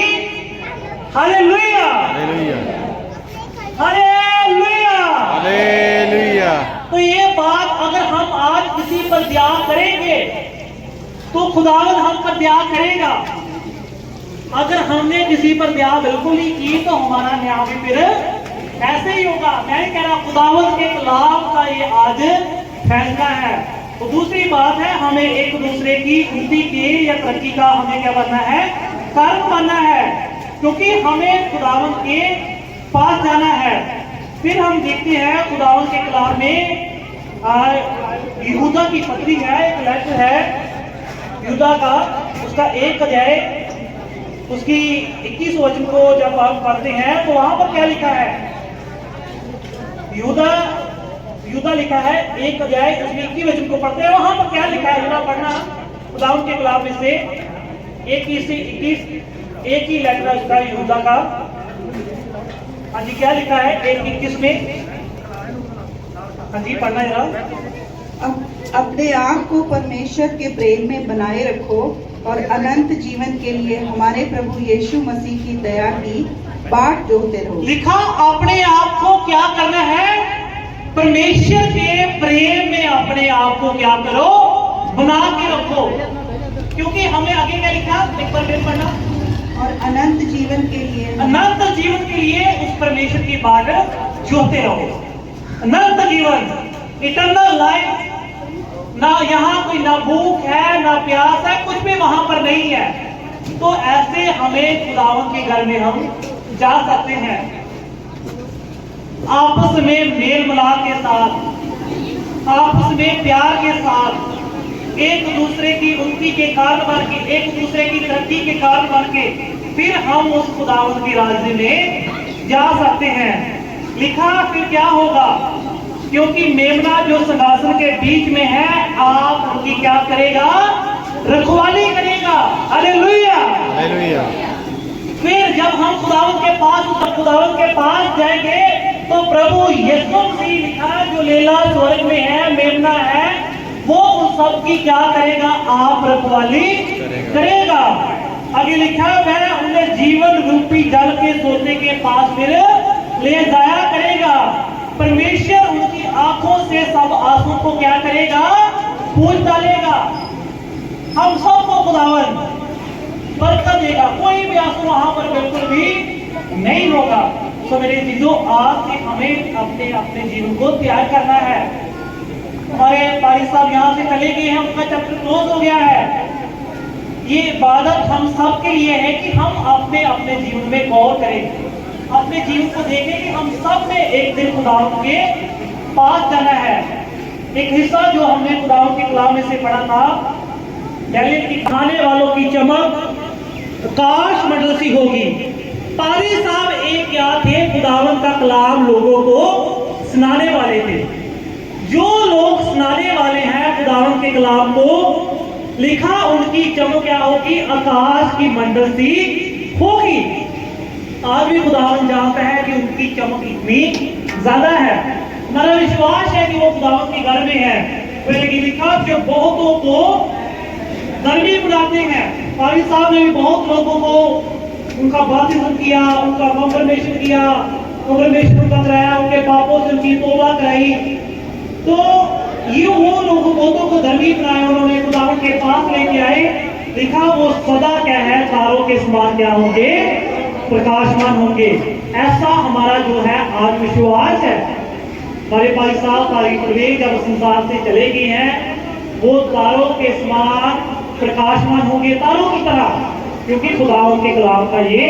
हालेलुया हालेलुया हालेलुया। तो ये बात अगर हम आज किसी पर दया करेंगे तो खुदावंद हम पर दया करेगा। अगर हमने किसी पर दया बिल्कुल नहीं की तो हमारा न्याय भी फिर ऐसे ही होगा। मैं कह रहा खुदावंद के कलाम का ये आज फैसला है। तो दूसरी बात है, हमें एक दूसरे की उन्नति की या तरक्की का हमें क्या बनना है? कारण बनना है, क्योंकि हमें खुदावंद के पास जाना है। फिर हम देखते हैं खुदावंद के कलाम में यहूदा की पत्री है, एक लेटर है यहूदा का, उसका 1 अध्याय उसकी 21 वचन को जब आप पढ़ते हैं तो वहां पर क्या लिखा है? यहूदा लिखा है 1 अध्याय उसमें 21 वचन को पढ़ते हैं, वहां पर क्या लिखा है जरा पढ़ना। खुदावंद के कलाम में से 21 से 21 एक ही लेटर है उसका यहूदा का। हाँ जी, क्या लिखा है 1:21 में? हाँ जी, पढ़ना जरा। अपने आप को परमेश्वर के प्रेम में बनाए रखो और अनंत जीवन के लिए हमारे प्रभु यीशु मसीह की दया की बाट जोहते रहो। लिखा अपने आप को क्या करना है? परमेश्वर के प्रेम में अपने आप को क्या करो? बना के रखो। क्योंकि हमें आगे क्या लिखा? एक बार फिर पढ़ना। और अनंत जीवन के लिए उस परमेश्वर की बाट जोहते रहो। अनंत जीवन, इटर्नल लाइफ, ना यहाँ कोई ना भूख है ना प्यास है, कुछ भी वहां पर नहीं है। तो ऐसे हमें खुदावंद के घर में हम जा सकते हैं, आपस में मेल मिलाप के साथ, आपस में प्यार के साथ, एक दूसरे की उन्नति के कारण बन के, एक दूसरे की तरक्की के कारण बन के, फिर हम उस खुदावंद की राज्य में जा सकते हैं। लिखा फिर क्या होगा? क्योंकि मेमना जो सिंहासन के बीच में है, आप उनकी क्या करेगा? रखवाली करेगा। हालेलुया। फिर जब हम खुदावंद के पास जाएंगे तो प्रभु यीशु मसीह लिखा जो लीला स्वर्ग में है, मेमना है, वो उन सब की क्या करेगा? आप रखवाली करेगा। आगे लिखा वह उन्हें जीवन रूपी जल के सोते के पास फिर ले जाया करेगा। परमेश्वर उनकी आंखों से सब आंसू को क्या करेगा? पूछ डालेगा। हम सबको खुदावन बरकत देगा, कोई भी आंसू वहां पर बिल्कुल भी नहीं होगा। तो मेरे चीजों, आज से हमें अपने अपने जीवन को तैयार करना है। हमारे पारी साहब यहाँ से चले गए हैं, उनका चैप्टर क्लोज हो गया है। ये इबादत हम सब के लिए है कि हम अपने अपने जीवन में गौर करें, अपने जीवन को देखें कि हम सब ने एक दिन खुदावंद के पास जाना है। एक हिस्सा जो हमने खुदावंद के कलाम में से पढ़ा था, डैनियल की खाने वालों की चमक आकाश मंडल सी होगी। पारी साहब एक क्या थे? खुदावंद का कलाम लोगों को सुनाने वाले थे। जो लोग सुनाने वाले हैं खुदावंद के कलाम को, लिखा उनकी चमक क्या होगी? आकाश की मंडल सी होगी। आज भी खुदावंद जानता है कि उनकी चमक इतनी ज्यादा है। हमारा विश्वास है कि वो खुदावंद के घर में है। लेकिन लिखा जो बहुतों को धर्मी बनाते हैं। पारी साहब ने भी बहुत लोगों को उनका बपतिस्म किया, उनका कन्फर्मेशन किया, कन्फर्मेशन उनका कराया, उनके पापों से उनकी तौबा कराई। तो ये वो लोगों बहुतों को धर्मी बनाया, उन्होंने खुदावंद के पास लेके आए। लिखा वो सदा क्या है? तारों के समान क्या होंगे? प्रकाशमान होंगे। ऐसा हमारा जो है आज विश्वास है। हमारे पारी साहब तारीख परवेज जब संसार से चले गए हैं, वो तारों के समान प्रकाशमान होंगे, तारों की तरह, क्योंकि खुदावंद के कलाम का ये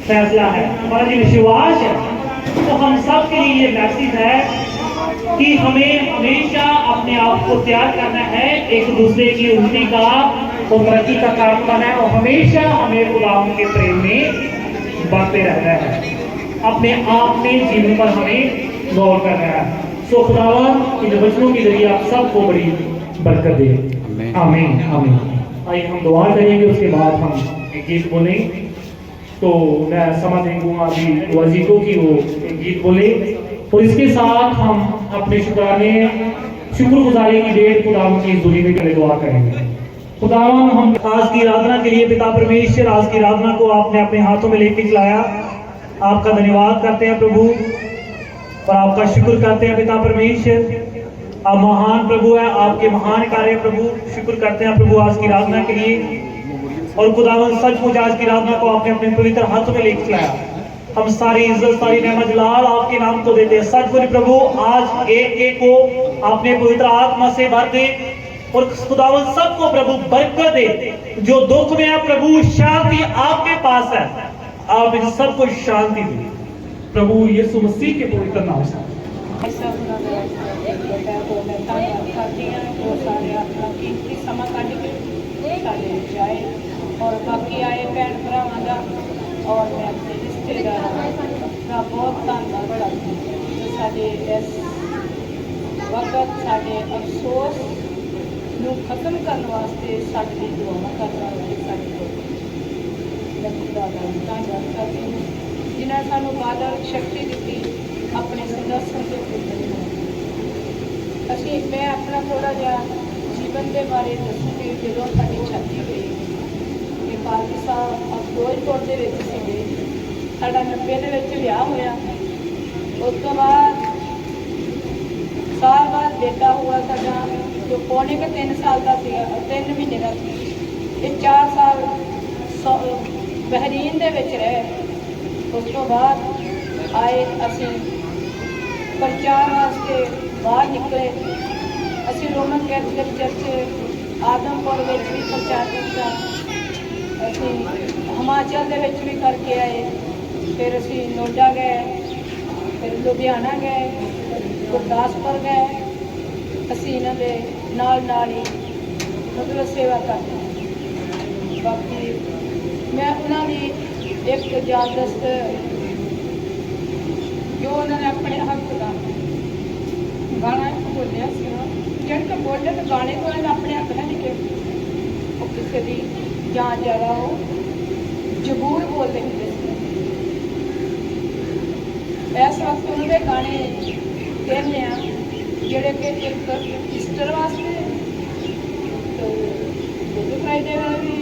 फैसला है, हमारा ये विश्वास है। तो हम सब के लिए ये मैसेज है कि हमें हमेशा अपने आप को तैयार करना है, एक दूसरे की उन्नति का और तरक्की का काम करना है, और हमेशा हमें खुदावंद के प्रेम में बढ़ते रहना है। अपने आप में जीवन पर हमें गौर करना है। सो खुदावंद इन वचनों के जरिए आप सबको बड़ी बरकत दे। आमीन आमीन। आइए हम दुआ करेंगे, उसके बाद हम एक गीत बोलेंगे। तो मैं समा देंगे अभी वाजिदों की वो एक गीत बोले, और इसके साथ हम अपने शुक्रगुजारी की डेट खुदावंद की हज़ूरी में के दुआ करेंगे। खुदावंद, हम आज की आराधना के लिए पिता परमेश्वर, आज की आराधना को आपने अपने हाथों में लेके चलाया, आपका धन्यवाद करते हैं प्रभु, और आपका शुक्र करते हैं पिता परमेश्वर। आप महान प्रभु है, आपके महान कार्य प्रभु, शुक्र करते हैं प्रभु आज की आराधना के लिए। और खुदावंद सचमुच आज की आराधना को आपने अपने पवित्र हाथों में लेके चलाया। हम सारी इज्जत, सारी नेमत, जलाल आपके नाम को देते हैं। सचमुच प्रभु आज एक एक को आपने पवित्र आत्मा से भर दे, और खुदावंद सबको प्रभु बरकत दे। जो दुख में है प्रभु, शांति आपके पास है, आप इन सबको शांति दे प्रभु यीशु मसीह के पवित्र नाम से। साढ़े अपना कीमती समा कढ़ के साढ़े विच आए और बाकी आए भैन भरावां दा और मैं अपने रिश्तेदारां का बहुत धन्नवाद करदी जो साडे इस वक्त साडे अफसोस नूं खत्म करने वास्ते साडे लई दुआवां करन वाले साडे धन्नवाद करदी हूं जिन्हां सानूं बादल शक्ति दित्ती अपने संघर्षण के प्रति ਅਸੀਂ मैं अपना थोड़ा जिहा जीवन के बारे दसूँगी जो साडी छाती हुई ये पालकी साहब फिरोजपुर के सीगे साडा 90 ਦੇ ਵਿੱਚ ਵਿਆਹ होया उस तो बाद साल बाद बेटा हुआ साडा जो पौने के 3 साल का सीगा 3 महीने का सी ये 4 साल बहरीन ਦੇ ਵਿੱਚ रहे उस तो बाद आए ਅਸੀਂ प्रचार वास्ते बाहर निकले असी रोमन कैथोलिक चर्च आदमपुर में भी प्रचार किया असी हिमाचल के भी करके आए फिर असी नोडा गए फिर लुधियाना गए गुरदासपुर गए असी इन्हों के नाल ही मतलब सेवा करते हैं बाकी मैं उन्होंने एक इजाजत जो उन्होंने अपने हक का गाना बोलिया जिनके बोले तो गाने को उन्होंने अपने हक ना लिखे वो किसी की जान ज़्यादा हो जबूर बोलते होंगे इस वक्त उन्होंने गाने कहने जोड़े कि एक ईस्टर वास्ते तो गुड फ्राइडे में भी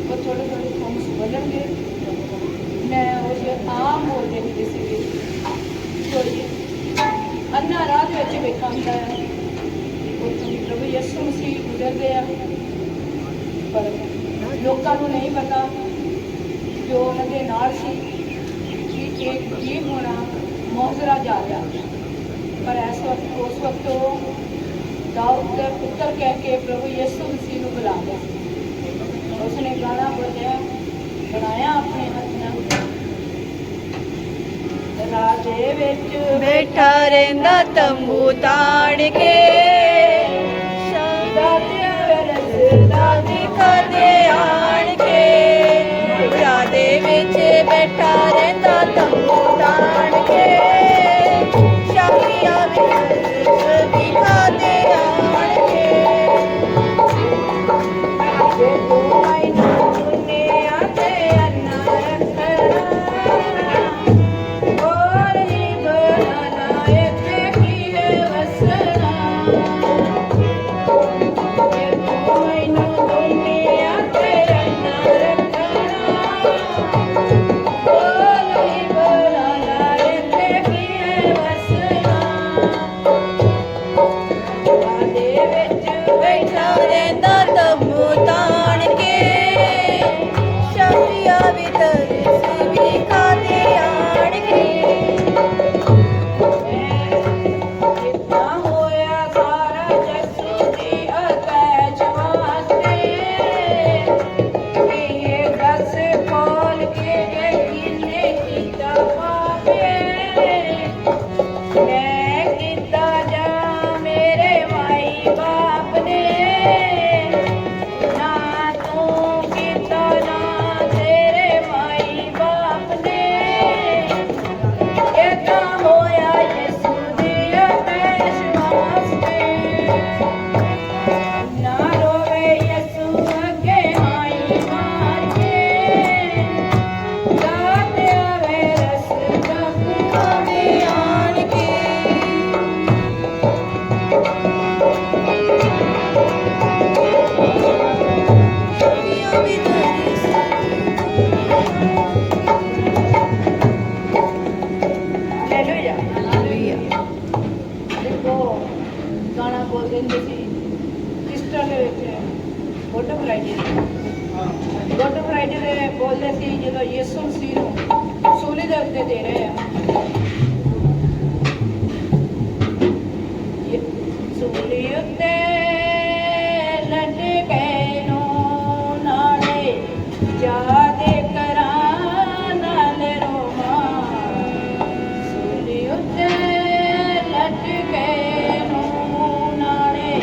वो थोड़े थोड़े सॉन्ग्स बोलेंगे मैं वो आम बोलते होंगे सी अन्ना राह बैठा होंगे उत्थों प्रभु यसु मसीह गुजर गया पर लोगों को नहीं पता जो उन्होंने नाल सी कि एक जी होना मौजरा जा रहा पर इस वक्त उस वक्त वो दाऊद का पुत्र कह के प्रभु यसु मसीह को बुला लिया उसने गाना बोलिया बनाया अपने हाथ नाल राजे विच बैठा रहंदा तंबू ताड़ के दिखाते आण के राधे विच बैठा रहंदा तंबू ताड़ के शामिया विच दिखाते आण के गुड फ्राइडे ਦੇ ਬੋਲਦੇ ਸੀ ਜਦੋਂ ਯਿਸੂ ਮਸੀਹ ਨੂੰ ਸੂਲੀ ਦੇ ਉੱਤੇ ਦੇ ਰਹੇ ਆ ਸੂਲੀ ਉੱਤੇ ਲਟਕੇ ਨੂੰ ਨਾਲੇ ਜਾਦੇ ਕਰਾਂ ਨਾਲ ਰੋਮਾ ਸੂਲੀ ਉੱਤੇ ਲਟਕੇ ਨੂੰ ਨਾਲੇ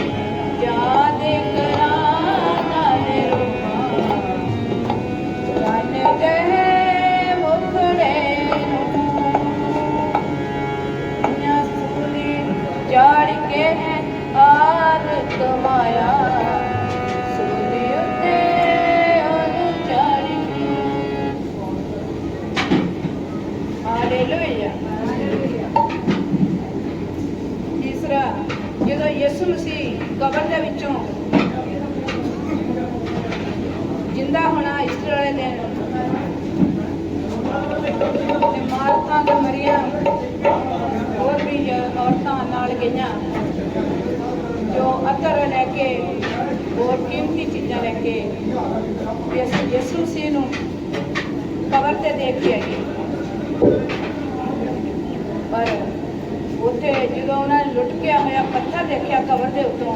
ਹੋਰ ਕੀਮਤੀ ਚੀਜ਼ਾਂ ਲੈ ਕੇ ਵੀ ਅਸੀਂ ਯਿਸੂ ਮਸੀਹ ਨੂੰ ਕਬਰ ਤੇ ਦੇਖ ਕੇ ਆਈਏ। ਪਰ ਉੱਥੇ ਜਦੋਂ ਉਹਨਾਂ ਨੇ ਲੁਟਕਿਆ ਹੋਇਆ ਪੱਥਰ ਦੇਖਿਆ ਕਬਰ ਦੇ ਉੱਤੋਂ,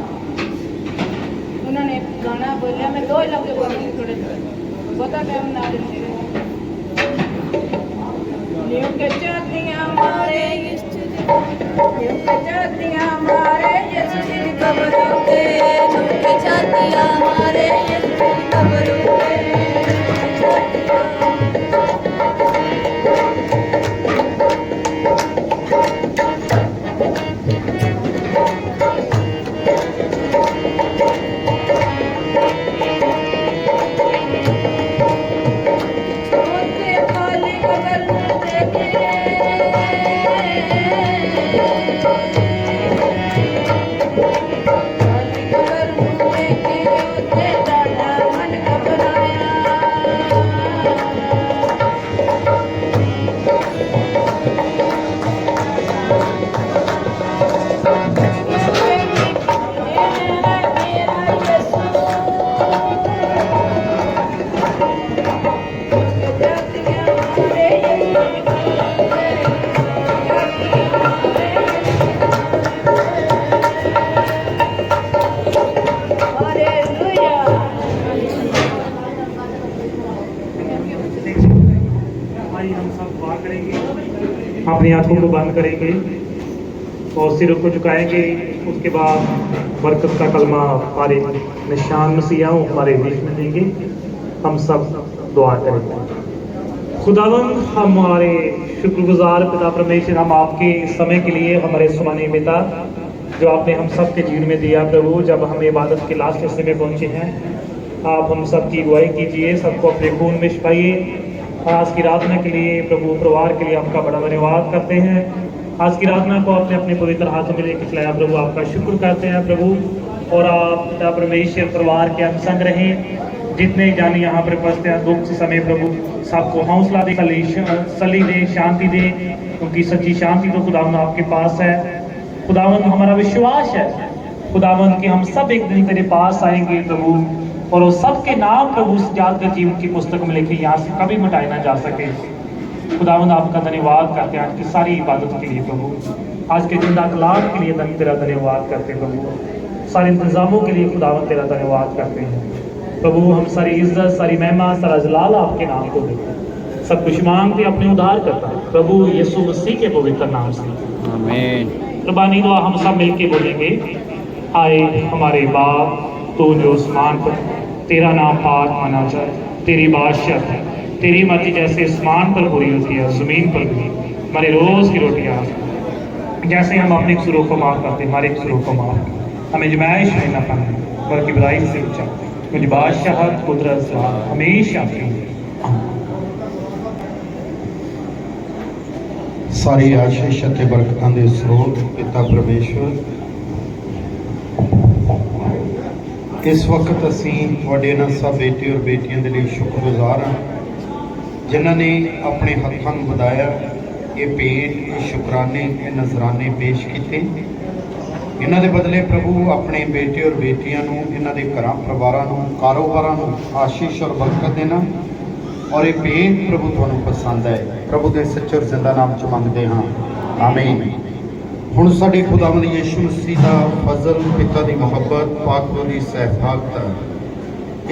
ਉਹਨਾਂ ਨੇ ਗਾਣਾ ਬੋਲਿਆ, ਮੈਂ ਦੋ ਹੀ ਲਫ਼ਜ਼ ਬੋਲਦੀ ਥੋੜੇ ਬਹੁਤਾ ਟਾਈਮ ਨਾ ਦਿੰਦੀ ਨਿਉ ਕੇ ਚਾਹਤੀਆਂ ਮਾਰੇ ਨਿਉ ਕੇ ਚਾਹਤੀਆਂ ਮਾਰੇ ਯਿਸੂ ਦੀ ਕਬਰ ਉੱਤੇ, ਨਿਉ ਕੇ ਚਾਹਤੀਆਂ ਮਾਰੇ ਯਿਸੂ ਦੀ ਕਬਰ ਉੱਤੇ। अपनी आंखों को बंद करेंगे और सिरों को झुकाएंगे। उसके बाद बरकत का कलमा हमारे निशान मसीहाओं हमारे बीच में देंगे। हम सब दुआ करेंगे। खुदावंद हमारे शुक्रगुजार पिता परमेश्वर, हम आपके इस समय के लिए हमारे सुमानी पिता जो आपने हम सब के जीवन में दिया प्रभु, जब हम इबादत के लास्ट हिस्से में पहुंचे हैं, आप हम सब की अगुवाई कीजिए, सबको अपने खून में छुपाइए। आज की रातना के लिए प्रभु परिवार के लिए आपका बड़ा धन्यवाद करते हैं। आज की रातना को आपने अपने पवित्र हाथों में लेकर चलाया प्रभु, आपका शुक्र करते हैं प्रभु। और आप पिता परमेश्वर परिवार के अंग रहें, जितने जाने यहाँ पर उपस्थित हैं दुख से समय प्रभु सबको हौसला दे, सली दे, शांति दे, क्योंकि सच्ची शांति तो खुदावंद आपके पास है। खुदावंद हमारा विश्वास है खुदावंद कि हम सब एक दिन तेरे पास आएंगे प्रभु, और वो सबके नाम प्रभु यादगार जीवन की पुस्तक में लिखे यहाँ से कभी मिटाए ना जा सके। खुदावंद आपका धन्यवाद करते हैं आज की सारी इबादत के लिए प्रभु, आज के जिंदा कलाम के लिए तेरा धन्यवाद करते हैं प्रभु, सारे इंतजामों के लिए खुदावंद तेरा धन्यवाद करते हैं प्रभु। हम सारी इज्जत, सारी महिमा, सारा जलाल आपके नाम को देते हैं। सब कुछ मांगते अपने उद्धार करता है प्रभु यीशु मसीह के पवित्र नाम से, आमीन। कुर्बानी दुआ हम सब मिलके बोलेंगे। आए हमारे बाप, तू जो आसमान पर, तेरा नाम पाक माना जाए, तेरी बादशाह है, तेरी मर्जी जैसे आसमान पर पूरी होती है ज़मीन पर भी। हमारे रोज़ की रोटियाँ जैसे हम अपने कसूरों को माफ़ करते, हमारे कसूरों को माफ़, हमें जमाइश में न पाए बल्कि बुराई से बचा। मुझे बादशाह कुदरत हमेशा आपकी। सारी आशीष ते बरकतां दे स्रोत पिता परमेश्वर, इस वक्त असी तुहाडे इन्हां सब बेटे और बेटियां दे लई शुक्रगुजार हाँ जिन्हां ने अपने हत्थां नूं वधाया, ये भेंट, ये शुकराने, ये नजराने पेश किए। इन्हां दे बदले प्रभु अपने बेटे और बेटियां नूं, इन्हां दे घरां परिवारां नूं, कारोबारां नूं आशीष और बरकत देना। और ये भेंट प्रभु तुहानूं पसंद है, प्रभु दे सच्चे और जिंदा नाम च मंगदे हाँ, आमीन। हुण साडे खुदावंद यीशु मसीह दा फजल, पिता दी मुहब्बत, पाक दी सहभागिता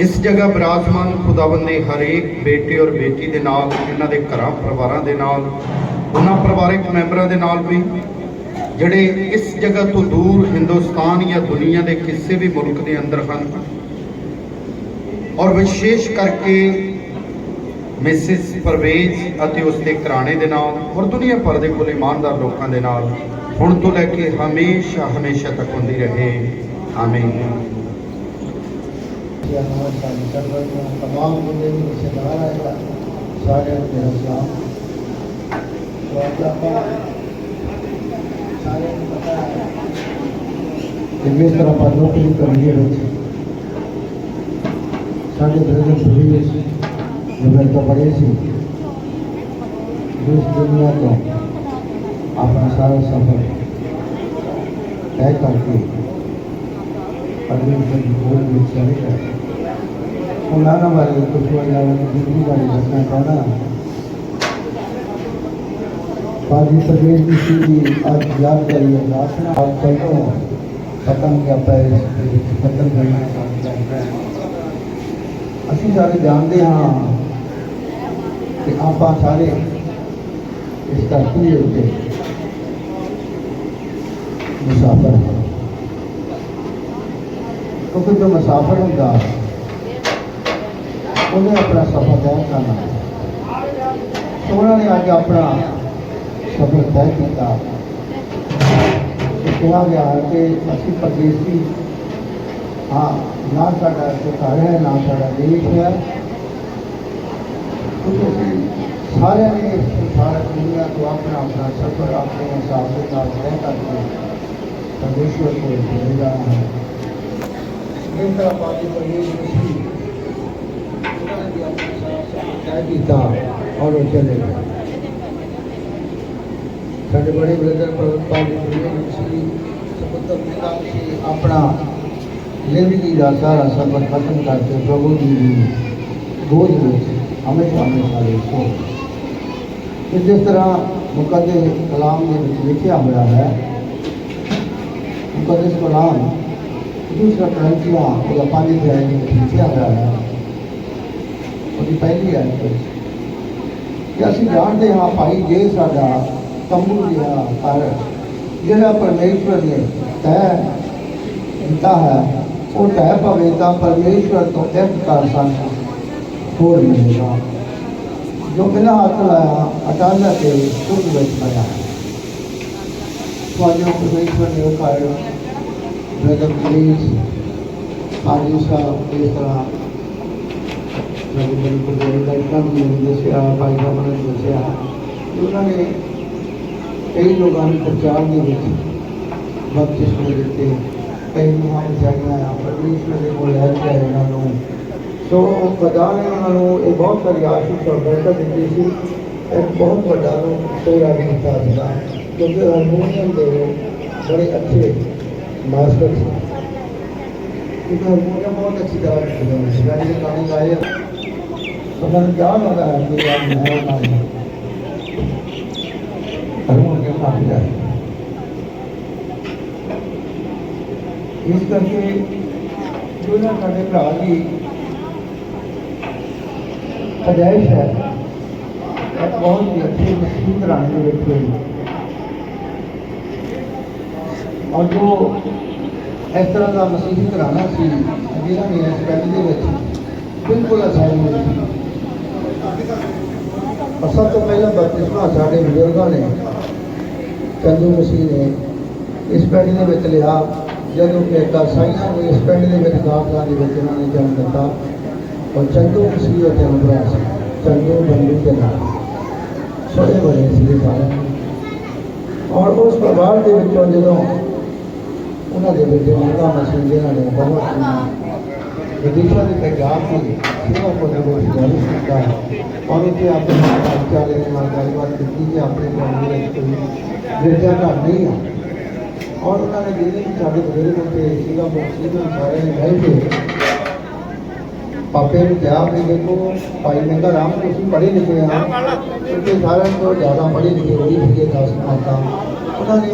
इस जगह विराजमान खुदावंद दे हर एक बेटे और बेटी दे नाल, इन्हां दे घरां परिवारां दे नाल, उन्हां परिवारक मैंबरां दे नाल भी जिहड़े इस जगह तो दूर हिंदुस्तान या दुनिया के किसी भी मुल्क के अंदर हैं, और विशेष करके मिसिस परवेज अते उसके घराने दे नाल और दुनिया भर के कुल ईमानदार लोगों के नाल हुण तो लैके हमेशा हमेशा तक होंदी रहे, आमीन। तमाम बंदे रिश्तेदार आए सारे मेरा सलाम। तो आज आप सारे पता है कि जिस तरह पर नौकरी करिए साढ़े ब्रदर पुलिस जो मेरे तो बड़े सी देश दुनिया को अपना सारा सफर तय करके परमेश्वर की गोद में चले गए। उन्होंने बारे कुछ जिंदगी बारे दसना चाहना। पाजी परमेश जी आज याद करिए प्रार्थना आप चलो खत्म किया खत्म करना असी सारे जानते हाँ कि आप सारे इस धरती के उत्ते मुसाफर हैं, क्योंकि जो मुसाफर होता उन्हें अपना सफर तय करना। सोना ने अज अपना सफर तय किया। कहा गया है कि असी परदेसी हाँ ना साडा घर है ना साडा देश है, क्योंकि सारे ने संसार दुनिया को अपना अपना सफर अपने हिसाब से तय करके परमेश्वर को ले जाना है। इस तरह पाजी परमेश तय किया और वो चले गए। साढ़े बड़े ब्रदर पाजी परमेश समुद्र पिता से अपना जिंदगी का सारा सफर खत्म करके प्रभु जी की गोद में हमेशा हमेशा देखो। जिस तरह मुकद्दस कलाम में लिखा हुआ है, मुकद्दस कलाम दूसरा ग्रंथियाँ और 5 अध्याय में लिखा हुआ है। और पहली है कि असं जानते हाँ भाई जे साडा तंबू जिहा घर जिहड़ा परमेश्वर ने तय किया है वो तय पवे तो परमेश्वर तो एक कर सानू होर मिलेगा, जो बिना हाथ लाया अचानक के सुख में पाया। परमेश्वर ने घर ब्रदर प्लीज हाजी साहब इस तरह दसिया भाई साहब ने दसिया उन्होंने कई लोगों ने प्रचार के बपतिस्मे दिते, कई महाविद्यालय परमेश्वर के को लैके आए उन्होंने। सो खुदा ने उन्होंने एक बहुत सारी आशीष और बरकत दी थी। एक बहुत बड़ा तोड़ा भी दिता था, क्योंकि हारमोनियम के बड़े अच्छे मास्टर थे, क्योंकि हारमोनियम बहुत अच्छी तरह गाने गाए। तो मैंने क्या लगा है कि हारमोनियम काफी जाए। इस करके जो ना साढ़े भरा की पैदाइश है एक बहुत ही अच्छी मशीन घराने में हुई, और जो इस तरह का मसीही घराना सी जिन्होंने इस पिंड के बिल्कुल आसानी मिली। और सब तो पहला बपतिस्मा साढ़े बजुर्गों ने चंदू मसीह ने इस पिंड के लिया, जदों कि साइया को इस पिंड के गांवों के उन्होंने जन्म दिता। और चंदू मसीह जन्म भरा चंदू बंडू के नाम सोए बने सी सारे। और उस परिवार के जो उन्होंने बेटे मंगा मसीह जिन्होंने बहुत विदेशों के पंजाब की सेवा को जारी किया और उसे अपने भाईचारे गलबात की कि अपने कोई गिरजाघर नहीं है। और उन्होंने जिन्हें भी साढ़े बजुर्ग होते सिंगापुर सारे मिल के पापे ने कहा कि देखो भाई मंगा राम तुम पढ़े लिखे हैं, क्योंकि सारे तो ज़्यादा पढ़े लिखे हुई थी 10 माता। उन्होंने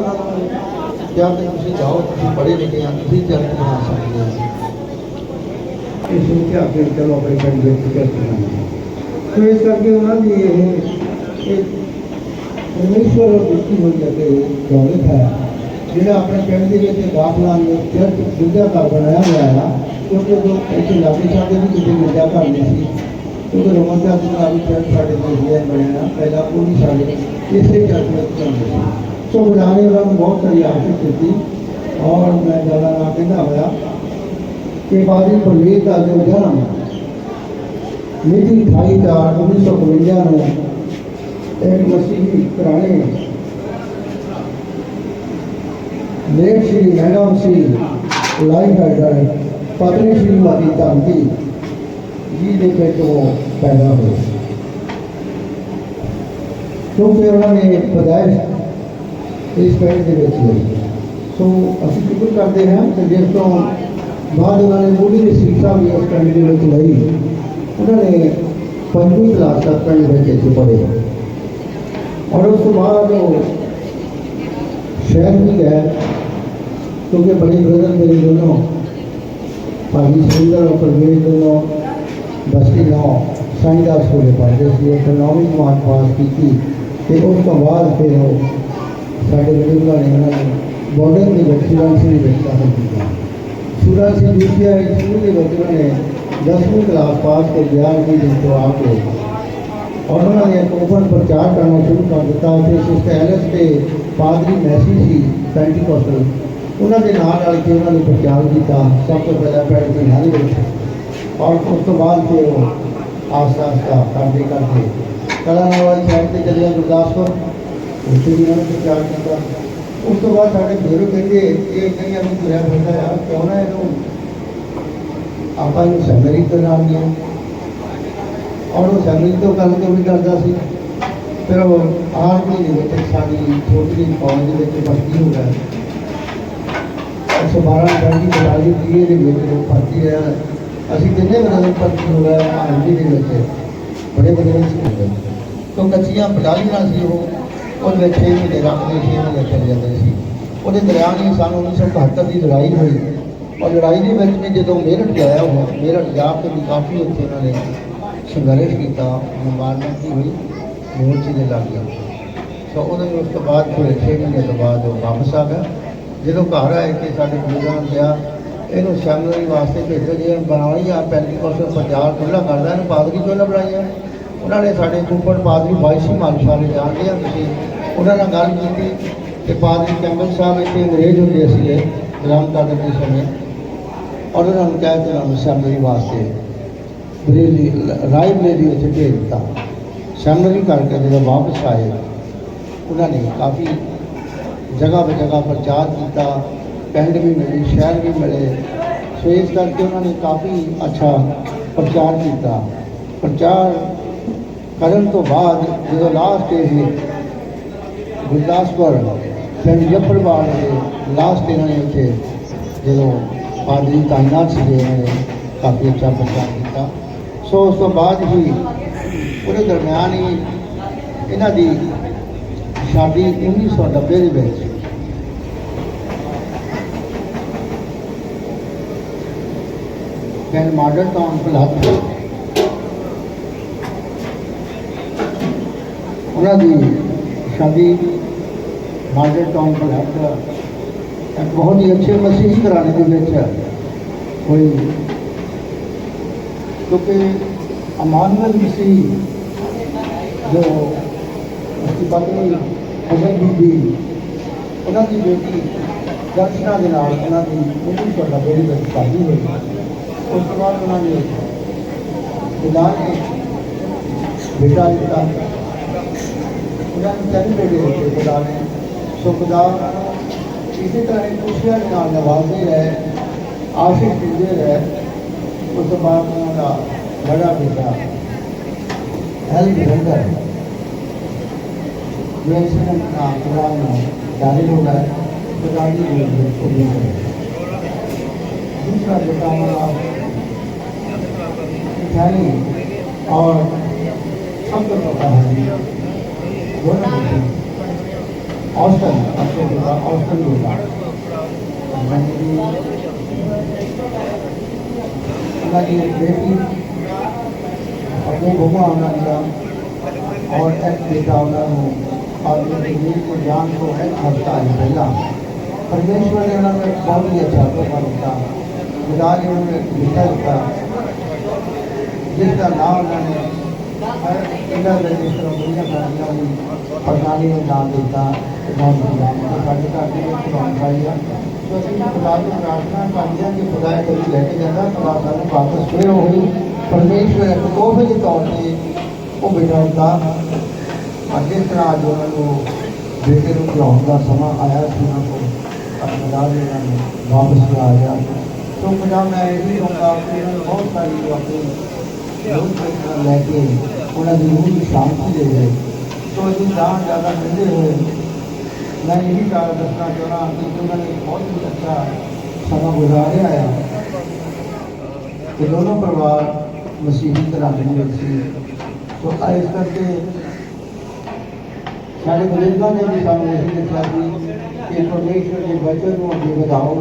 क्या कि तुम जाओ तुम पढ़े लिखे हैं, तुम जल्दी आ सकते हैं। सोचा कि चलो अपने पिंड तो इस करके उन्होंने परमेश्वर और दुखी हो जाते दौलत है जिन्हें अपने पिंड के दाखला चर्च गिरजाघर बनाया हुआ है, क्योंकि जो इतने लागे चाहते भी किसी गिरजाघर नहीं थी, क्योंकि रोमन भी चर्च साढ़े बनया पहला वो भी साढ़े इसे चर्च में चलते थे। तो बुलाने उन्होंने बहुत सारी आशीष दी। और मैं ज़्यादा ना कहना होया कि पाजी परमेश का जो जन्म मिति 28/4/1952 में एक मसीही घराने लेट श्री मैडम मसीह लाइफ हेल्डर पत्नी श्रीमती धमती जी के पेटों पैदा हुए, क्योंकि उन्होंने पैदाइश इस पिंड के हुई। सो असं शुक्र करते हैं कि जिस तो बाद उन्होंने मूली की शिक्षा भी इस पिंड के विच लई। उन्होंने 5वीं क्लास तक पिंड में इत्थे पढ़े और उस तो बाद वो शहर भी गए क्योंकि बड़े ब्रदर मेरे दोनों भाई सुंदर और परवेज दोनों बस्ती गाँव साईदास स्कूल पढ़ते थे। फिर 9वीं जमात पास की तो उस तो बाद फिर वो साढ़े बजुर्गों ने उन्होंने बॉर्डर के सूरंसी दाखिल किया। सूरंसी दूसरे स्कूल के उन्होंने 10वीं क्लास पास के 11वीं दिन तो आके और उन्होंने एक ओपन प्रचार करना शुरू कर दिता। फिर सिस्टर एलिस के पादरी मैसी सी पेंटिकोस्टल उन्होंने नाल के उन्होंने प्रचार किया सब तो पहले पिंड के नाल और उस तो बाद फिर वो आस्ता आस्ता करते करते कलानौर वाली साइड से चले गुरदासपुर उत्थे भी उन्होंने प्रचार किया। उस तो बाद साढ़े फेरू कहते ये नहीं अभी तुरया फिरता यार क्यों ना इनू आप सैमरी तो नाम लिया और वो सैमरी तो गल तो भी करता सी। फिर वो 8 महीने साड़ी छोटी कॉलेज में भर्ती हो गए 112 घंटी बटाली दी भर्ती है असी कितने बदल भर्ती हो गए आरमी के बड़े बदल तो कच्चियाँ बटालियाँ से वो 6 महीने रखते 6 महीने चले जाते थे। वो दरम्यान ही सन 1971 की लड़ाई हुई और लड़ाई के भी जो मेरठ गया हुआ मेरठ जाके भी काफ़ी उत्थे उन्होंने संघर्ष किया इन्वायरमेंट की हुई मोर्चे के लग गया। तो उन्होंने उस तो बाद फिर 6 महीने तो बाद वो वापस आ गया। जो घर आए कि साढ़े बुजुर्गों ने कहा इनू सैमनरी वास्ते भेजो जी बनाना ही आ पेंटिकोस्टल प्रचार खुला करता है पादरी क्यों ना बनाई है। उन्होंने साढ़े कुपड़ पादरी 22 माली सारे जानते हैं तुम उन्होंने गल की पादरी कैंबल साहब इतने अंग्रेज होंगे थे गुलाम कादर के समय और उन्होंने कहा कि उन्होंने सैमनरी वास्ते बरेली रायबरेली उत्थे भेज दिता। सैमनरी करके जो वापस आए उन्होंने काफ़ी जगह प्रचार किया पिंड भी मिले शहर भी मिले। सो इस करके उन्होंने काफ़ी अच्छा प्रचार किया। प्रचार करने तो बाद जो लास्ट ये गुरदासपुर पिंड जफरवाल के लास्ट इन्होंने उत्थे जो पादरी तैनात से उन्होंने काफ़ी अच्छा प्रचार किया। सो उस तो बाद ही पूरे दरम्यान ही इन्हों की शादी 1990 के पिंड मॉडल टाउन भलत उन्होंने शादी मॉडल टाउन भलत एक बहुत ही अच्छे मसीही घराने के हुई क्योंकि अमानुअल मसीह जो उसकी पत्नी अजय बीबी उन्होंने बेटी दर्शना के नाल उन्होंने 1990 में शादी हुई। उस तो बाद उन्होंने पिता ने बेटा दिता उन्होंने 3 बेटे दिए पिता ने। सो पिता इसी तरह खुशियाँ के नाल नवाजते रहे आशीष देते रहे। उस तो बाद उन्होंने बड़ा बेटा हेल्थ वेंडर जो एक्सीडेंट का पुरान जारी हो गया दूसरा बेटा हमारा मिठाई और सबको पता है दोनों बेटे ऑस्टन आपको बेटा ऑस्टन बेटा उन्होंने एक बेटी और 2 घुमा उन्होंने और एक बेटा उन्होंने और को जान को एक हफ्ता है पहला परमेश्वर ने उन्होंने एक बहुत ही अच्छा तोहफा दिया। खुदा ने उन्होंने एक बेटा दिया जिसका नाम उन्होंने जिस तरह दुनिया का प्रणाली में नाम देता साढ़े घर के खाई तो अभी खुदा की प्रार्थना कर कि खुदा कभी लेके जाता खुदा सारे वापस फिर वही परमेश्वर एक तोहफे के तौर पर वो बेटा दिता। और जिस तरह आज उन्होंने बेटे को बुलाने का समा आया उन्होंने खुदा ने वापस आ गया। तो खुदा मैं यही कहूँगा कि उन्होंने बहुत सारी अपनी लैके उन्होंने रूह की शांति दे गए। तो अभी जहाँ ज़्यादा मिलते हुए मैं यही दसना चाह रहा कि उन्होंने बहुत ही अच्छा समा गुजारे आया कि दोनों परिवार मसीही घराने में सी। तो इस करके साढ़े बुजुर्गों ने भी सामने यही लिखा कि परमेश्वर के वचन को अगे बढ़ाओ,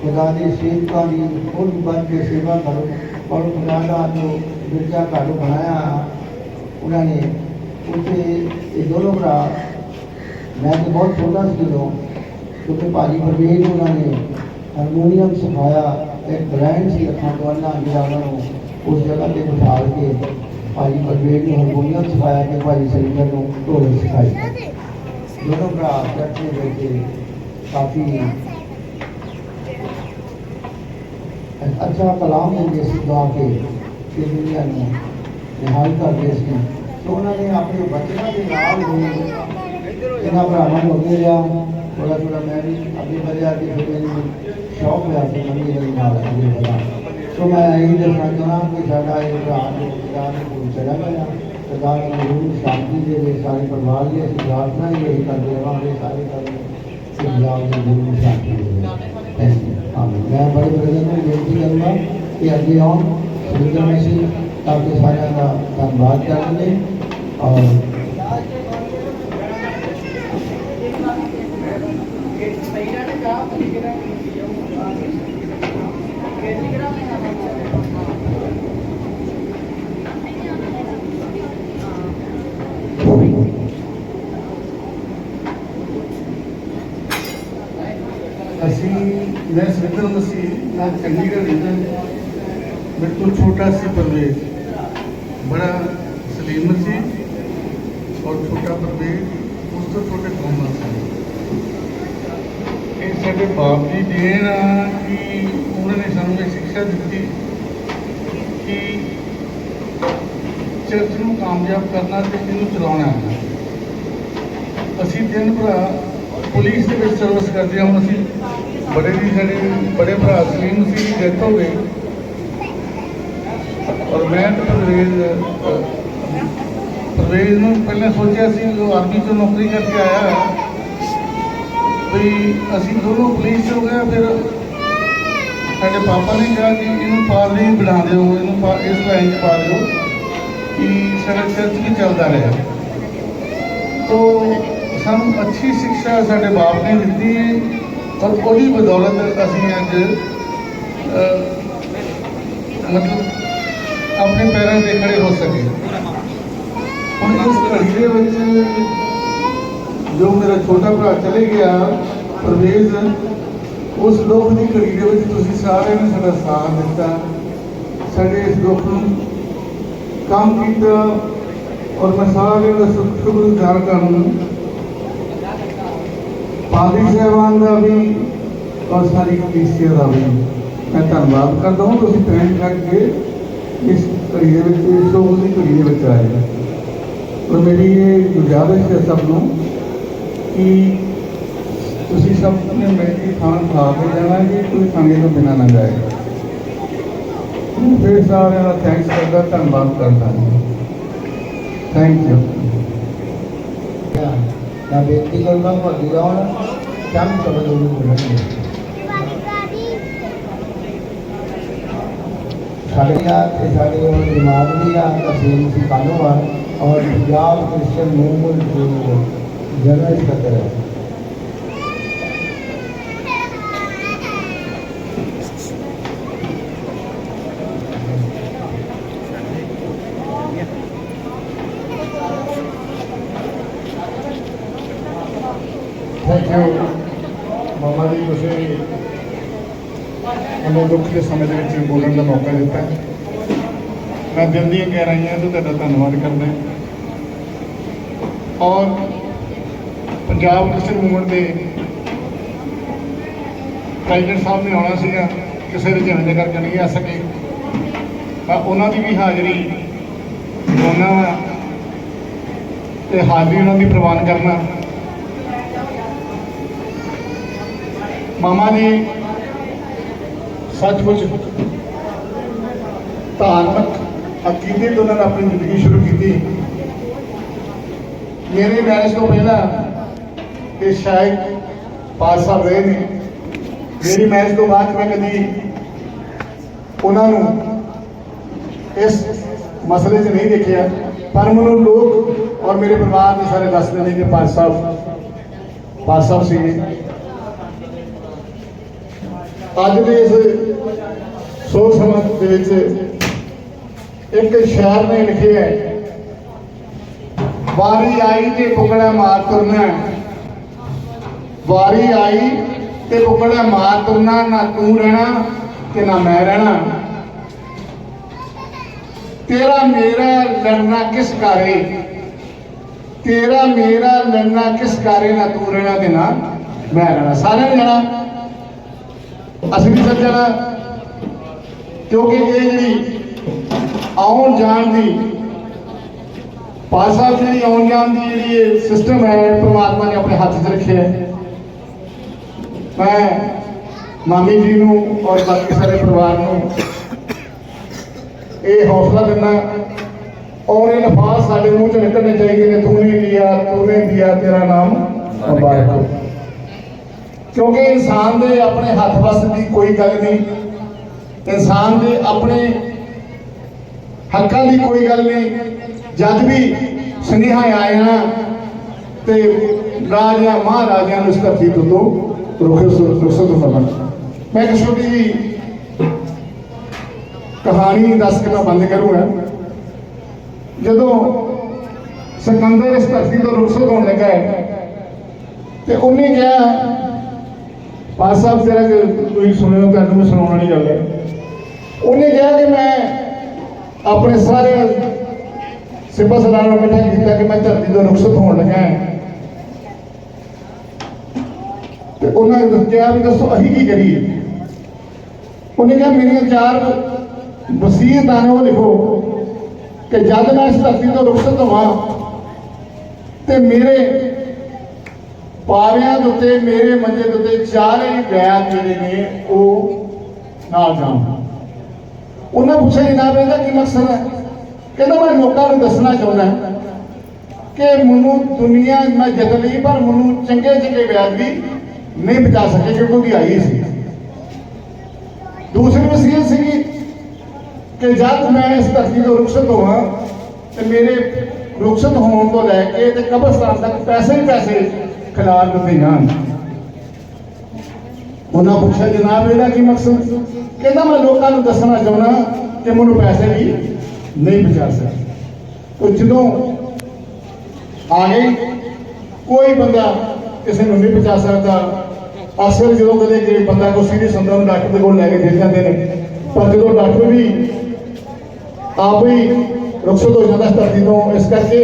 खुदा के सेवकों की खुद बन के सेवा करो और खुदा का जो गिरजा घर बनाया उन्होंने उत्थे ये दोनों भरा, मैं तो बहुत छोटा सी उदों, क्योंकि भाजी परवेज उन्होंने हारमोनीयम सिखाया, एक ब्रांड से रखा तो अल्लाह गया उन्होंने उस जगह पर बिठा के भाजी परवेज ने हारमोनीयम सिखाया कि भाजी सरिंदर को ढोल सिखाई। दोनों भरा चर्च में बैठे काफ़ी अच्छा कलाम देंगे गा के दुनिया में निहाल करते थे। तो उन्होंने अपने बचनों के नाल इन्होंने भरावान हो गया थोड़ा थोड़ा मैं भी अपनी वजह के फिर मैंने शौक हुआ कि मम्मी मेरी नाल अगे बढ़ा। तो मैं यही दसना चाहना कि साढ़ा ये भरा चला गया सरकार जरूर शांति दे सारे परिवार लिए असं प्रार्थना ही यही करते रहेंगे सारे पंजाब में जरूर शांति दे। मैं बड़े ब्रदर को बेनती करूँगा कि अगे आओ सुविधा में से ताकि सारे का धन्यवाद कर लें। और ਅਸੀਂ मैं सुरेंद्र मसीह मैं चंडीगढ़ रहता मेरे को छोटा सी परवेज बड़ा सलीम मसीह और छोटा परवेज उस तो छोटे मोहम्मद से ये साढ़े बाप की देन आ कि उन्होंने सानू ये शिक्षा दी कि चर्च को कामयाब करना तो इनू चलाना है। असी तीन भरा पुलिस के सर्विस करते हैं। हम असी बड़े जी साढ़े बड़े भरा सलीम मसीह की डेथ हो गई और मैं तो परवेज में पहले सोचा सी जो आर्मी चो नौकरी करके आया भी असी दोनों पुलिस हो गया। फिर साढ़े पापा ने कहा कि इनू पादरी बना दो, इनू इस लाइन पा दो कि साढ़ा चर्च भी चलता रहा। तो सानू अच्छी शिक्षा साढ़े बाप ने दी और वही बदौलत असी अज मतलब अपने पैरों से खड़े हो सके। हम इस घड़ी के जो मेरा छोटा भरा चले गया परवेज उस दुख की घड़ी के सारे ने साडा साथ दिता, साडे इस दुख में काम किया और मैं सारे का शुक्रगुजार करूँ पादरी साहबान का भी और सारी कलीसिया का भी मैं धन्यवाद करता हूँ। तुम टाइम करके इस घड़ी शोक की घड़ी आए और मेरी ये गुजारिश है सबनों कि तुम सब ने मिल के खाना खा के जाना कि कोई खाने तो बिना ना जाए। फिर सारे का थैंक्स करता धन्यवाद करता हूँ। Thank you. मैं बेनती करूँगा भर्ती जाओ ना चंद शब्द बोलेंगे साढ़े दिमाग भी तस्लीम सी कानोवार और पंजाब क्रिश्चियन मूवमेंट जो जनरल सकते हैं। थैंक यू मामा जी तुझे हमें दुख के समय के बोलने का मौका दिता। मैं दिल दी गहराइयां तो तेरा धन्यवाद करना और पंजाब क्रिश्चियन मूवमेंट के प्रेजिडेंट साहब ने आना सीगा किसी रुझान के करके नहीं आ सके। मैं उन्हों की भी हाज़री होना तो हाज़री उन्होंने प्रवान करना। मामा जी सचमुच धार्मिक अकीदे तो उन्होंने अपनी जिंदगी शुरू की। मेरे मैरिज तो पहला ये शायद 5 साल रहे ने। मेरी मैरिज तो बाद मैं कभी उन्होंने इस मसले 'ਚ नहीं देखिया, पर मैनू लोग और मेरे परिवार के सारे दसते हैं कि पाज साहब से अज के इस सोच समझ के एक शायर ने लिखे है, वारी आई ते पुगड़ा मार तुरना, वारी आई ते पुगड़ा मार तुरना, ना तू रहना ते ना मैं रहना, तेरा मेरा लड़ना किस कारे, तेरा मेरा लड़ना किस कारे, ना तू रहना ते ना मैं रहना। सारे ने जाना, असं भी सब जाना, क्योंकि ये जी आउन जान की पाज साहब जी आउन जान की जी सिस्टम है परमात्मा ने अपने हाथ च रखे है। मैं मामी जी नूं और बाकी सारे परिवार नूं ये हौसला देना और ये लफाज साढ़े मुंह च निकलने चाहिए कि तूने दिया तेरा नाम मुबारक हो, क्योंकि इंसान दे अपने हाथ बस की कोई गल नहीं, इंसान दे अपने हकों की कोई गल नहीं। जब भी सुनेहा आए ना तो राजा महाराजा इस धरती तो रुखसत होना। मैं एक छोटी जी कहानी दस के मैं बंद करूँगा। जो सिकंदर इस धरती तो रुखसत होने लगा है तो उन्हें कहा, पाज साहब तेरा कोई सुने हो तो मैं सुना नहीं गल है, उन्हें कहा कि मैं अपने सारे सिपा सरदार इकट्ठा किया कि मैं धरती तो रुखसत होने लगा है। तो उन्होंने कहा भी दसो अही की करिए। उन्हें कहा मेरिया 4 वसीयतां ने वो लिखो कि जब मैं इस धरती तो रुखसत होवां तो मेरे पावियां के उत्ते मेरे मंजे के उत्ते 4 ही बैग जिहड़े ने वो नाल जाण। उन्हें पूछा जनाब इसका की मकसद है, कहता मैं लोगों को दसना चाहना कि मैनू दुनिया मैं जित ली पर मैनू चंगे चंगे व्याज भी नहीं बचा सके क्योंकि उसकी आई सी। दूसरी वसीयत सी कि जब मैं इस धरती को रुखसत होवां तो मेरे रुखसत होने तो लैके ते कब्रस्तान तक पैसे ही पैसे खिलार दिते जान। उन्हें पूछा जनाब इसका की मकसद, कहता मैं लोगों को दसना चाहना कि मैनू पैसे भी नहीं बचा सकते। तो जो आ गई कोई बंदा किसी को नहीं बचा सकता। अक्सर जो कदे बंदा को सीरियस होंदा डॉक्टर के कोल लैके चल जाते हैं, पर जो डॉक्टर भी आप ही रुखसत हो जाता धरती तो इस करके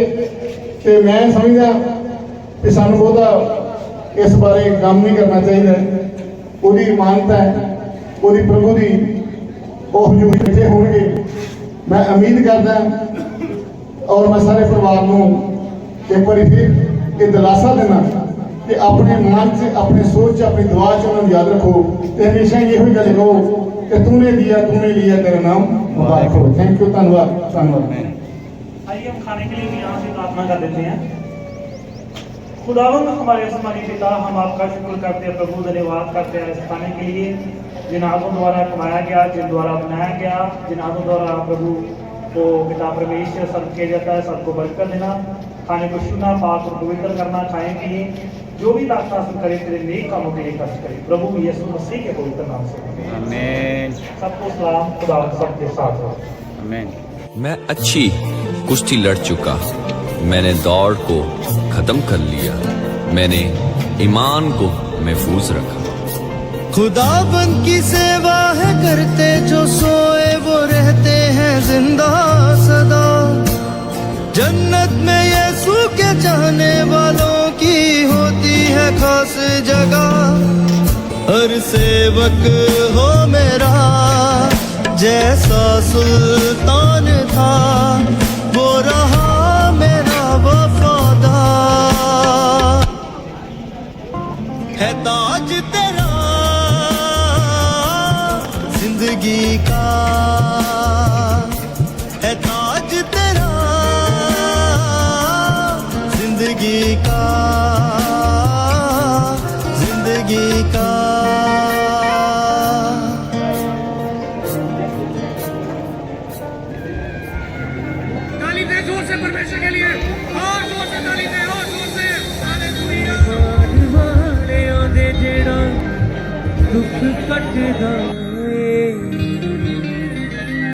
तो मैं समझदा कि सानू बहुता इस बारे काम नहीं करना चाहिए। ਉਹਦੀ मानता है ਉਹਦੀ प्रभु की ਉਹ हजूरी बैठे होंगे। मैं उम्मीद करदा और मैं सारे परिवार को एक बार फिर ये दिलासा देना कि अपने मन से अपने सोच अपनी दुआ च उन्हें याद रखो तो हमेशा यही गल कहो कि तूने लिया तेरा नाम मुबारक हो। थैंक यू, धन्यवाद धन्यवाद। आइए हम खाने के लिए भी यहाँ से प्रार्थना कर देते हैं। खुदावंद हमारे आसमानी पिता, हम आपका शुक्र करते हैं प्रभु, धन्यवाद करते हैं इस खाने के लिए जिन हाथों द्वारा कमाया गया, जिन द्वारा बनाया गया, जिन हाथों द्वारा प्रभु को पिता परमेश्वर सर्व किया जाता है। सबको बरकत देना, खाने को छूना, पाक और पवित्र करना, खाएं पिए, जो भी ताकत हासिल करे तेरे नेक कामों के लिए खर्च करे प्रभु यीशु मसीह के पवित्र नाम से आमीन। सबको सलाम, खुदा सबके साथ हो आमीन। मैं अच्छी कुश्ती लड़ चुका, मैंने दौड़ को खत्म कर लिया, मैंने ईमान को महफूज रखा। खुदाबंद की सेवा है करते जो सोए वो रहते हैं जिंदा सदा। जन्नत में यीशु के चाहने वालों की होती है खास जगह। हर सेवक हो मेरा जैसा सुल्तान था वो रहा मेरा वफादार है।